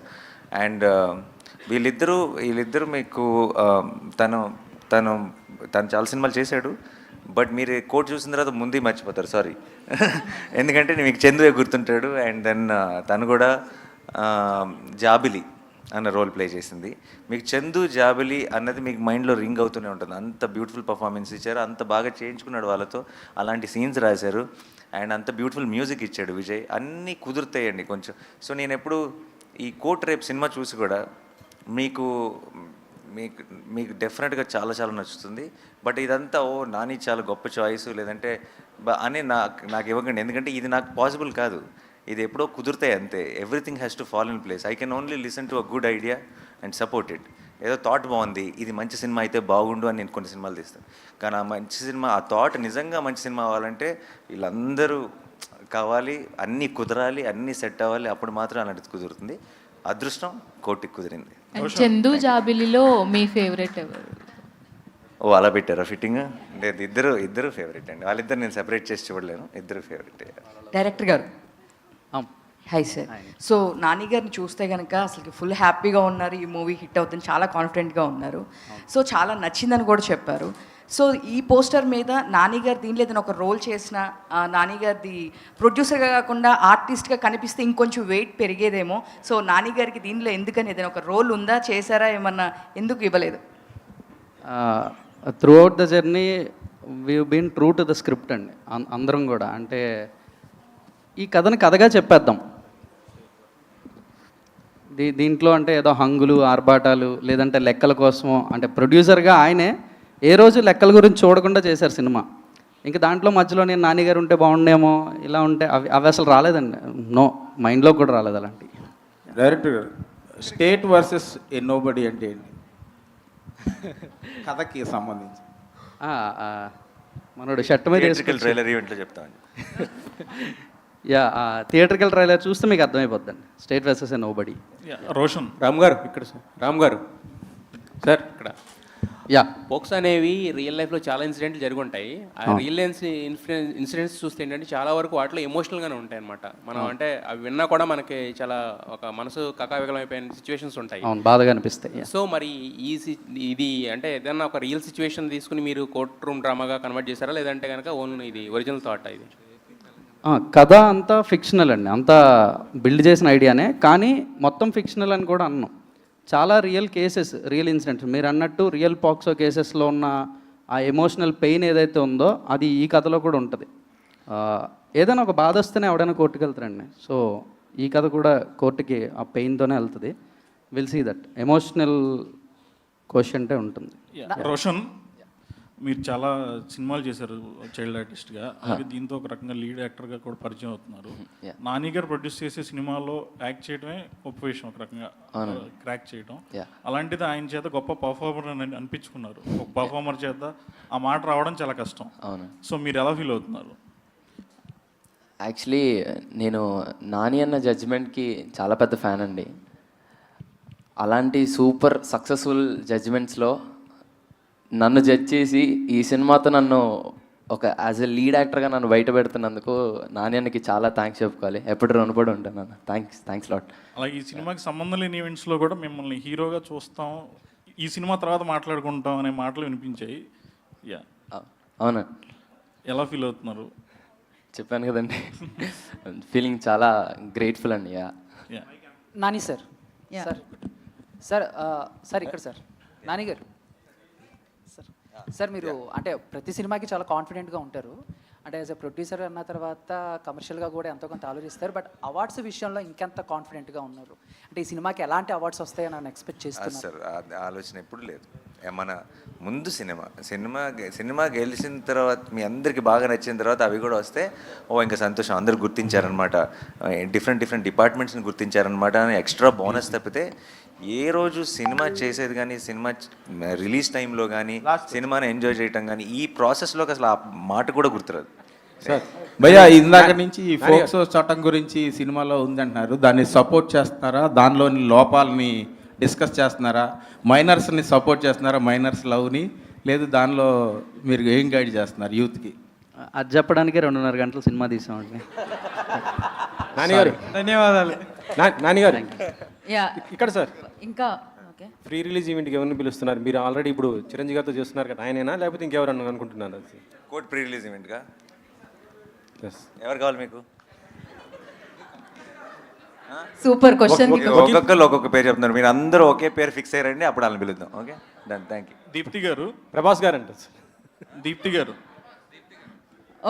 Speaker 3: అండ్ వీళ్ళిద్దరూ మీకు తను చాలా సినిమాలు చేశాడు. బట్ మీరు కోట్ చూసిన తర్వాత ముందే మర్చిపోతారు, సారీ. ఎందుకంటే మీకు చందువే గుర్తుంటాడు. అండ్ దెన్ తను కూడా జాబిలి అన్న రోల్ ప్లే చేసింది. మీకు చందు జాబిలి అన్నది మీకు మైండ్లో రింగ్ అవుతూనే ఉంటుంది. అంత బ్యూటిఫుల్ పర్ఫార్మెన్స్ ఇచ్చారు, అంత బాగా చేయించుకున్నాడు వాళ్ళతో, అలాంటి సీన్స్ రాశారు. అండ్ అంత బ్యూటిఫుల్ మ్యూజిక్ ఇచ్చాడు విజయ్. అన్నీ కుదురుతాయండి కొంచెం. సో నేను ఎప్పుడు ఈ కోట్ రేపు సినిమా చూసి కూడా మీకు డెఫినెట్గా చాలా నచ్చుతుంది. బట్ ఇదంతా నాని చాలా గొప్ప చాయిస్ లేదంటే అని నాకు ఇవ్వకండి. ఎందుకంటే ఇది నాకు పాసిబుల్ కాదు, ఇది ఎప్పుడో కుదురుతాయి అంతే. Everything has to fall in place. I can only listen to a good idea and support it. ఏదో థాట్ బాగుంది, ఇది మంచి సినిమా అయితే బాగుండు అని నేను కొన్ని సినిమాలు తీస్తాను. కానీ ఆ మంచి సినిమా, ఆ థాట్ నిజంగా మంచి సినిమా అవ్వాలంటే వీళ్ళందరూ కావాలి, అన్నీ కుదరాలి, అన్నీ సెట్ అవ్వాలి. అప్పుడు మాత్రం అలాంటిది కుదురుతుంది. అదృష్టం కోటికి కుదిరింది.
Speaker 19: చందు జాబిలిలో మీ ఫేవరెట్ ఎవరు?
Speaker 3: అలా పెట్టారా ఫిట్టింగ్? లేదు, ఇద్దరు ఫేవరెట్ అండి. వాళ్ళిద్దరు నేను సెపరేట్ చేసి చూడలేను, ఇద్దరు ఫేవరెట్.
Speaker 21: డైరెక్టర్ గారు హాయ్ సార్. సో నాని గారిని చూస్తే కనుక అసలు ఫుల్ హ్యాపీగా ఉన్నారు, ఈ మూవీ హిట్ అవుతుంది, చాలా కాన్ఫిడెంట్గా ఉన్నారు. సో చాలా నచ్చిందని కూడా చెప్పారు. సో ఈ పోస్టర్ మీద నాని గారు దీనిలో ఏదైనా ఒక రోల్ చేసిన, నాని గారిది ప్రొడ్యూసర్గా కాకుండా ఆర్టిస్ట్గా కనిపిస్తే ఇంకొంచెం వెయిట్ పెరిగేదేమో. సో నాని గారికి దీనిలో ఎందుకని ఏదైనా ఒక రోల్ ఉందా, చేశారా, ఏమన్నా ఎందుకు ఇవ్వలేదు?
Speaker 5: Throughout the journey we been true to the script అండి. అందరం కూడా అంటే ఈ కథని కథగా చెప్పేద్దాం. దీంట్లో అంటే ఏదో హంగులు, ఆర్భాటాలు లేదంటే లెక్కల కోసమో, అంటే ప్రొడ్యూసర్గా ఆయనే ఏ రోజు లెక్కల గురించి చూడకుండా చేశారు సినిమా. ఇంకా దాంట్లో మధ్యలో నేను నాన్నగారు ఉంటే బాగుండేమో, ఇలా ఉంటే అవి అసలు రాలేదండి. నో, మైండ్లో కూడా రాలేదు అలాంటి.
Speaker 18: డైరెక్టర్ గారు, స్టేట్ వర్సెస్ ఏ నోబడి అంటే ఏంటి కథకి సంబంధించి?
Speaker 5: మనోడు షర్ట్ మీద
Speaker 3: ట్రైలర్ ఈవెంట్లో చెప్తాను.
Speaker 5: థియేటర్కల్ ట్రైలర్ చూస్తే మీకు అర్థమైపోద్దండి. స్టేట్ వర్సెస్ ఏ నోబడి.
Speaker 4: రోషన్ రామ్ గారు ఇక్కడ సార్. రామ్ గారు సార్ ఇక్కడ పోక్స్ అనేవి రియల్ లైఫ్లో చాలా ఇన్సిడెంట్లు జరిగి ఉంటాయి. ఆ రియల్ ఇన్సిడెంట్స్ చూస్తే ఏంటంటే చాలా వరకు వాటిలో ఎమోషనల్గానే ఉంటాయి అనమాట. మనం అంటే అవి విన్నా కూడా మనకి చాలా ఒక మనసు కకావికలం అయిపోయిన సిచ్యువేషన్స్ ఉంటాయి,
Speaker 5: బాధగా అనిపిస్తాయి.
Speaker 4: సో మరి ఇది అంటే ఏదైనా ఒక రియల్ సిచ్యువేషన్ తీసుకుని మీరు కోర్ట్ రూమ్ డ్రామాగా కన్వర్ట్ చేశారా, లేదంటే కనుక ఓన్లీ ఇది ఒరిజినల్ థాట్? ఇది
Speaker 5: కథ అంతా ఫిక్షనల్ అండి, అంతా బిల్డ్ చేసిన ఐడియానే, కానీ మొత్తం ఫిక్షనల్ అని కూడా అన్నాం. చాలా రియల్ కేసెస్, రియల్ ఇన్సిడెంట్స్. మీరు అన్నట్టు రియల్ పాక్సో కేసెస్లో ఉన్న ఆ ఎమోషనల్ పెయిన్ ఏదైతే ఉందో అది ఈ కథలో కూడా ఉంటుంది. ఏదైనా ఒక బాధ వస్తేనే ఎవడైనా కోర్టుకు వెళ్తారండి. సో ఈ కథ కూడా కోర్టుకి ఆ పెయిన్తోనే వెళ్తుంది. విల్ సీ దట్ ఎమోషనల్ క్వశ్చన్టే ఉంటుంది.
Speaker 22: రోషన్, మీరు చాలా సినిమాలు చేశారు చైల్డ్ ఆర్టిస్ట్గా, అలాగే దీంతో ఒక రకంగా లీడ్ యాక్టర్గా కూడా పరిచయం అవుతున్నారు. నాని గారు ప్రొడ్యూస్ చేసే సినిమాలో యాక్ట్ చేయడమే గొప్ప విషయం, ఒక రకంగా క్రాక్ చేయడం. అలాంటిది ఆయన చేత గొప్ప పర్ఫార్మర్ అని అనిపించుకున్నారు. ఒక పర్ఫార్మర్ చేత ఆ మాట రావడం చాలా కష్టం. సో మీరు ఎలా ఫీల్ అవుతున్నారు?
Speaker 23: యాక్చువల్లీ నేను నాని అన్న జడ్జిమెంట్కి చాలా పెద్ద ఫ్యాన్ అండి. అలాంటి సూపర్ సక్సెస్ఫుల్ జడ్జిమెంట్స్లో నన్ను జడ్జ్ చేసి ఈ సినిమాతో నన్ను ఒక యాజ్ ఎ లీడ్ యాక్టర్గా నన్ను బయట పెడుతున్నందుకు నాని అన్నకి చాలా థ్యాంక్స్ చెప్పుకోవాలి. ఎప్పుడు రుణపడి ఉంటాను అన్న. Thanks lot.
Speaker 22: అలాగే ఈ సినిమాకి సంబంధం లేని ఈవెంట్స్లో కూడా మిమ్మల్ని హీరోగా చూస్తాం, ఈ సినిమా తర్వాత మాట్లాడుకుంటాం అనే మాటలు వినిపించాయి.
Speaker 23: అవునా,
Speaker 21: ఎలా ఫీల్ అవుతున్నారు?
Speaker 23: చెప్పాను కదండి, ఫీలింగ్ చాలా గ్రేట్ఫుల్ అండి.
Speaker 14: Nani sir, sir sir sir ఇక్కడ సార్, నాని గారు సార్, సార్ మీరు అంటే ప్రతి సినిమాకి చాలా కాన్ఫిడెంట్గా ఉంటారు. అంటే యాజ్ ఎ ప్రొడ్యూసర్ అన్న తర్వాత కమర్షియల్గా కూడా ఎంతో కొంత ఆలోచిస్తారు, బట్ అవార్డ్స్ విషయంలో ఇంకెంత కాన్ఫిడెంట్గా ఉన్నారు? అంటే ఈ సినిమాకి ఎలాంటి అవార్డ్స్ వస్తాయని నన్ను ఎక్స్పెక్ట్ చేస్తున్నాను.
Speaker 3: సార్ ఆలోచన ఎప్పుడు లేదు. మన ముందు సినిమా గెలిచిన తర్వాత మీ అందరికీ బాగా నచ్చిన తర్వాత అవి కూడా వస్తే ఇంకా సంతోషం, అందరూ గుర్తించారనమాట, డిఫరెంట్ డిపార్ట్మెంట్స్ని గుర్తించారనమాట అని ఎక్స్ట్రా బోనస్ తప్పితే ఏ రోజు సినిమా చేసేది కానీ, సినిమా రిలీజ్ టైంలో కానీ, సినిమాని ఎంజాయ్ చేయటం కానీ, ఈ ప్రాసెస్లోకి అసలు ఆ మాట కూడా గుర్తురాదు.
Speaker 18: సార్ భయ్యా, ఇందాక నుంచి ఈ ఫోక్సో చట్టం గురించి సినిమాలో ఉందంటున్నారు, దాన్ని సపోర్ట్ చేస్తున్నారా? దానిలోని లోపాలని డిస్కస్ చేస్తున్నారా? మైనర్స్ని సపోర్ట్ చేస్తున్నారా? మైనర్స్ లవ్ని లేదు, దానిలో మీరు ఏం గైడ్ చేస్తున్నారు యూత్కి?
Speaker 5: అది చెప్పడానికి 2.5 గంటలు సినిమా తీసామండి.
Speaker 1: నానిగారు
Speaker 6: ధన్యవాదాలు.
Speaker 1: నానిగారు
Speaker 21: యా
Speaker 1: ఇక్కడ సార్
Speaker 21: ఇంకా ఓకే,
Speaker 1: ప్రీ రిలీజ్ ఈవెంట్కి ఎవరిని పిలుస్తున్నారు? మీరు ఆల్రెడీ ఇప్పుడు చిరంజీవి గారితో చేస్తున్నారు కదా, ఆయనేనా లేకపోతే ఇంకెవరన్నా అనుకుంటున్నారు?
Speaker 3: కోర్ట్ ప్రీ రిలీజ్ ఈవెంట్గా
Speaker 1: ఎస్.
Speaker 3: ఎవరు కావాలి మీకు?
Speaker 21: Super question.
Speaker 3: ఒక్కొక్కరు ఒక్కొక్క పేరు చెప్తున్నారు, మీరు అందరూ ఒకే పేరు ఫిక్స్ అయ్యారండి, అప్పుడు వాళ్ళని పిలుద్దాం. Okay done, thank you.
Speaker 22: Deepti garu,
Speaker 1: Prabhas గారు అంటారు సార్.
Speaker 22: దీప్తి గారు,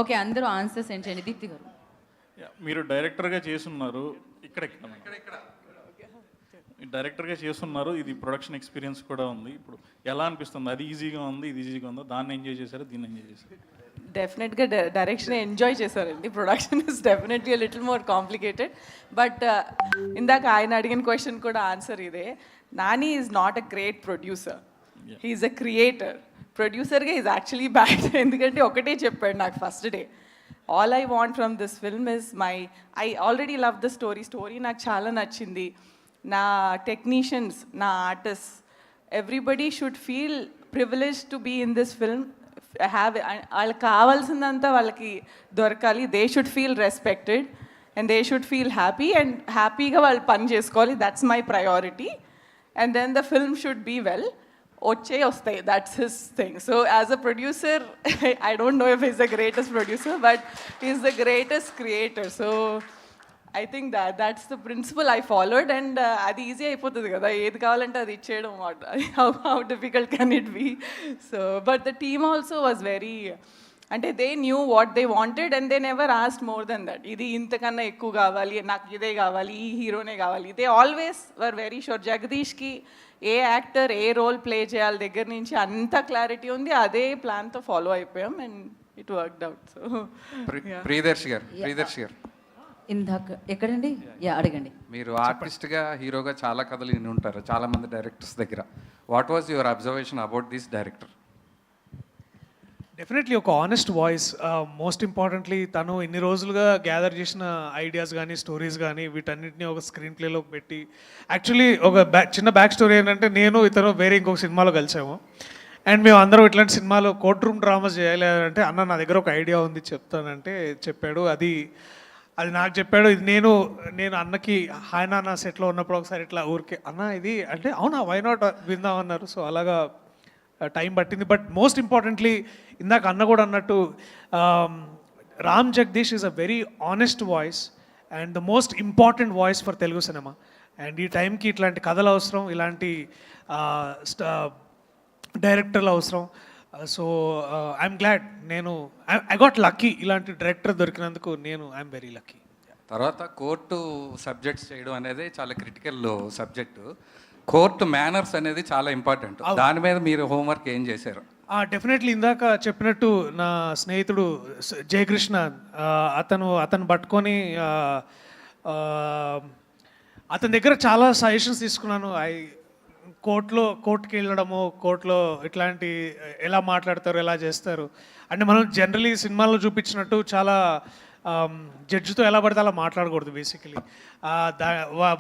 Speaker 21: ఓకే అందరూ ఆన్సర్స్ సెండ్ చేయండి. దీప్తి గారు,
Speaker 22: మీరు డైరెక్టర్గా చేస్తున్నారు, ఇక్కడ డైరెక్టర్గా చేస్తున్నారు, ఇది ప్రొడక్షన్ ఎక్స్పీరియన్స్ కూడా ఉంది. ఇప్పుడు ఎలా అనిపిస్తుంది? అది ఈజీగా ఉంది, ఇది ఈజీగా ఉందా? దాన్ని ఎంజాయ్ చేశారు, దీన్ని ఎంజాయ్ చేశారు?
Speaker 2: డెఫినెట్గా డైరెక్షన్ ఎంజాయ్ చేశారండి. Production is definitely little more complicated, but ఇందాక ఆయన అడిగిన క్వశ్చన్ కూడా ఆన్సర్ ఇదే. Nani is not a great producer, he's a creator. ప్రొడ్యూసర్గా ఈజ్ యాక్చువల్లీ బ్యాడ్. ఎందుకంటే ఒకటే చెప్పాడు నాకు first day, all I want from this film is I already love the story నాకు చాలా నచ్చింది. నా టెక్నీషియన్స్, నా artist, everybody should feel privilege to be in this film. వాళ్ళకి కావాల్సిందంతా వాళ్ళకి దొరకాలి. They should feel respected and they should feel happy, and హ్యాపీగా వాళ్ళు పని చేసుకోవాలి. That's my priority. And then the film should be well. వస్తాయి, that's his thing. So as a producer, I don't know if is the greatest producer, but is the greatest creator. So I think that's the principle I followed, and అది easy అయిపోతుంది కదా, ఏది కావాలంటే అది ఇచ్చేయడం. how difficult can it be? So but the team also was very, అంటే they knew what they wanted and they never asked more than that. ఇది ఇంతకన్నా ఎక్కువ కావాలి, నాకు ఇదే కావాలి, ఈ హీరోనే కావాలి. they always were very sure. జగదీష్కి ఏ యాక్టర్ ఏ రోల్ ప్లే చేయాలి దగ్గర నుంచి అంత క్లారిటీ ఉంది. అదే ప్లాన్తో ఫాలో అయిపోయాం and it worked out. So
Speaker 9: Priyadarshi గారు
Speaker 21: ఇందాక ఎక్కడండి? యా అడగండి.
Speaker 9: మీరు ఆర్టిస్ట్గా హీరోగా చాలా కథలు విని ఉంటారు చాలా మంది డైరెక్టర్స్ దగ్గర. What was your observation about this director?
Speaker 6: Definitely ఒక ఆనెస్ట్ వాయిస్. మోస్ట్ ఇంపార్టెంట్లీ తను ఇన్ని రోజులుగా గ్యాదర్ చేసిన ఐడియాస్ కానీ, స్టోరీస్ కానీ, వీటన్నిటిని ఒక స్క్రీన్ ప్లేలోకి పెట్టి, యాక్చువల్లీ ఒక చిన్న బ్యాక్ స్టోరీ ఏంటంటే, నేను ఇతను వేరే ఇంకొక సినిమాలో కలిసాము. అండ్ మేము అందరం ఇట్లాంటి సినిమాలో కోర్ట్ రూమ్ డ్రామాస్ చేయాలి అంటే, అన్న నా దగ్గర ఒక ఐడియా ఉంది చెప్తానంటే చెప్పాడు. అది నాకు చెప్పాడు. ఇది నేను అన్నకి ఆయన నా సెట్లో ఉన్నప్పుడు ఒకసారి ఇట్లా ఊరికే అన్న ఇది అంటే, అవునా వై నాట్ విందామన్నారు. సో అలాగా టైం పట్టింది. బట్ మోస్ట్ ఇంపార్టెంట్లీ ఇందాక అన్న కూడా అన్నట్టు, Ram Jagadish is a very honest voice and the most important voice for Telugu cinema. And ఈ టైంకి ఇట్లాంటి కథలు అవసరం, ఇలాంటి డైరెక్టర్లు అవసరం. So I'm glad, I got lucky ఇలాంటి డైరెక్టర్ దొరికినందుకు. I'm very lucky.
Speaker 9: తర్వాత కోర్టు సబ్జెక్ట్స్ చేయడం అనేది చాలా క్రిటికల్ సబ్జెక్టు. కోర్టు మేనర్స్ అనేది చాలా ఇంపార్టెంట్. దాని మీద మీరు హోంవర్క్ ఏం చేశారు?
Speaker 6: డెఫినెట్లీ ఇందాక చెప్పినట్టు నా స్నేహితుడు జయకృష్ణ, అతను పట్టుకొని అతని దగ్గర చాలా సజెషన్స్ తీసుకున్నాను. కోర్టుకి వెళ్ళడము, కోర్టులో ఇట్లాంటి ఎలా మాట్లాడతారు, ఎలా చేస్తారు అంటే, మనం జనరలీ సినిమాల్లో చూపించినట్టు చాలా జడ్జితో ఎలా పడితే అలా మాట్లాడకూడదు. బేసికలీ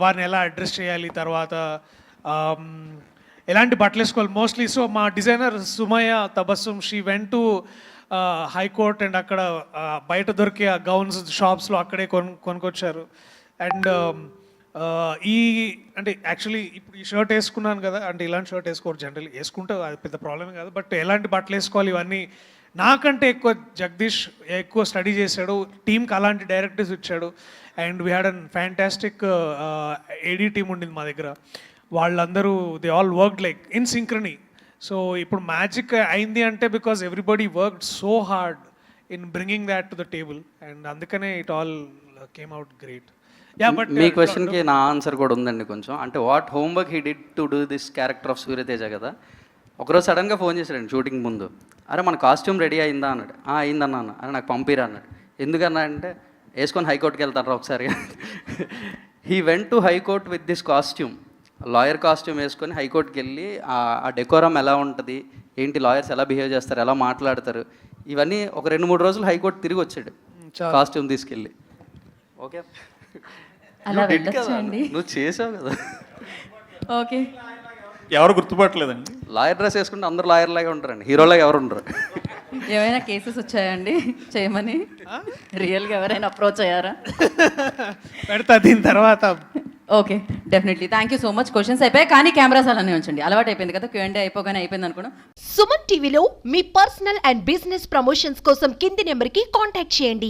Speaker 6: వారిని ఎలా అడ్రస్ చేయాలి, తర్వాత ఎలాంటి బట్టలు వేసుకోవాలి మోస్ట్లీ. సో మా designer Sumayya Tabassum, she went to high court and అక్కడ బయట దొరికే ఆ గౌన్స్ షాప్స్లో అక్కడే కొనుక్కొచ్చారు. అండ్ అంటే యాక్చువల్లీ ఇప్పుడు ఈ షర్ట్ వేసుకున్నాను కదా, అంటే ఇలాంటి షర్ట్ వేసుకోరు జనరల్లీ, వేసుకుంటే అది పెద్ద ప్రాబ్లమే కాదు. బట్ ఎలాంటి బట్టలు వేసుకోవాలి ఇవన్నీ నాకంటే ఎక్కువ జగదీష్ ఎక్కువ స్టడీ చేశాడు. టీంకి అలాంటి డైరెక్టర్స్ ఇచ్చాడు. And we had an fantastic AD team ఉండింది మా దగ్గర. వాళ్ళందరూ they all worked like in synchrony. So ఇప్పుడు మ్యాజిక్ అయింది అంటే because everybody worked so hard in bringing that to the table, and అందుకనే it all came out great. Yeah, but
Speaker 5: మీ క్వశ్చన్కి నా ఆన్సర్ కూడా ఉందండి కొంచెం. అంటే what homework he did to do this character of Suryateja కదా. ఒకరోజు సడన్గా ఫోన్ చేశాడండి షూటింగ్ ముందు, అరే మన కాస్ట్యూమ్ రెడీ అయిందా అన్నాడు. అయిందన్నా అన్న. అరే నాకు పంపిరా అన్నాడు. ఎందుకన్నా అంటే వేసుకొని హైకోర్టుకి వెళ్తారా ఒకసారి. He went to high court with this costume, lawyer costume వేసుకొని హైకోర్టుకి వెళ్ళి ఆ డెకోరం ఎలా ఉంటుంది, ఏంటి లాయర్స్ ఎలా బిహేవ్ చేస్తారు, ఎలా మాట్లాడతారు, ఇవన్నీ ఒక 2-3 రోజులు హైకోర్టు తిరిగి వచ్చాడు కాస్ట్యూమ్ తీసుకెళ్ళి. ఓకే,
Speaker 10: అలా వెళ్ళొచ్చండి.
Speaker 5: నువ్వు చేసావు కదా.
Speaker 10: ఓకే,
Speaker 22: ఎవరు గుర్తుపట్టలేదండి.
Speaker 5: లాయర్ డ్రెస్ వేసుకుంటే అందరూ లాయర్ లాగే ఉంటారండి, హీరోలాగా ఎవరు ఉండరు.
Speaker 10: ఏమైనా కేసెస్ వచ్చాయండి చేయమని? రియల్గా ఎవరైనా అప్రోచ్ అయ్యారా?
Speaker 6: పెడతా దీని తర్వాత.
Speaker 10: Okay, definitely. Thank you so much. Questions అయిపోయాయి కానీ కెమెరాస్ అలానే ఉంచండి. అలవాటు అయిపోయింది కదా, Q&A అయిపోగానే అయిపోయింది అనుకున్నాం.
Speaker 11: సుమన్ టీవీలో మీ పర్సనల్ అండ్ బిజినెస్ ప్రమోషన్స్ కోసం కింది నెంబర్కి కాంటాక్ట్ చేయండి.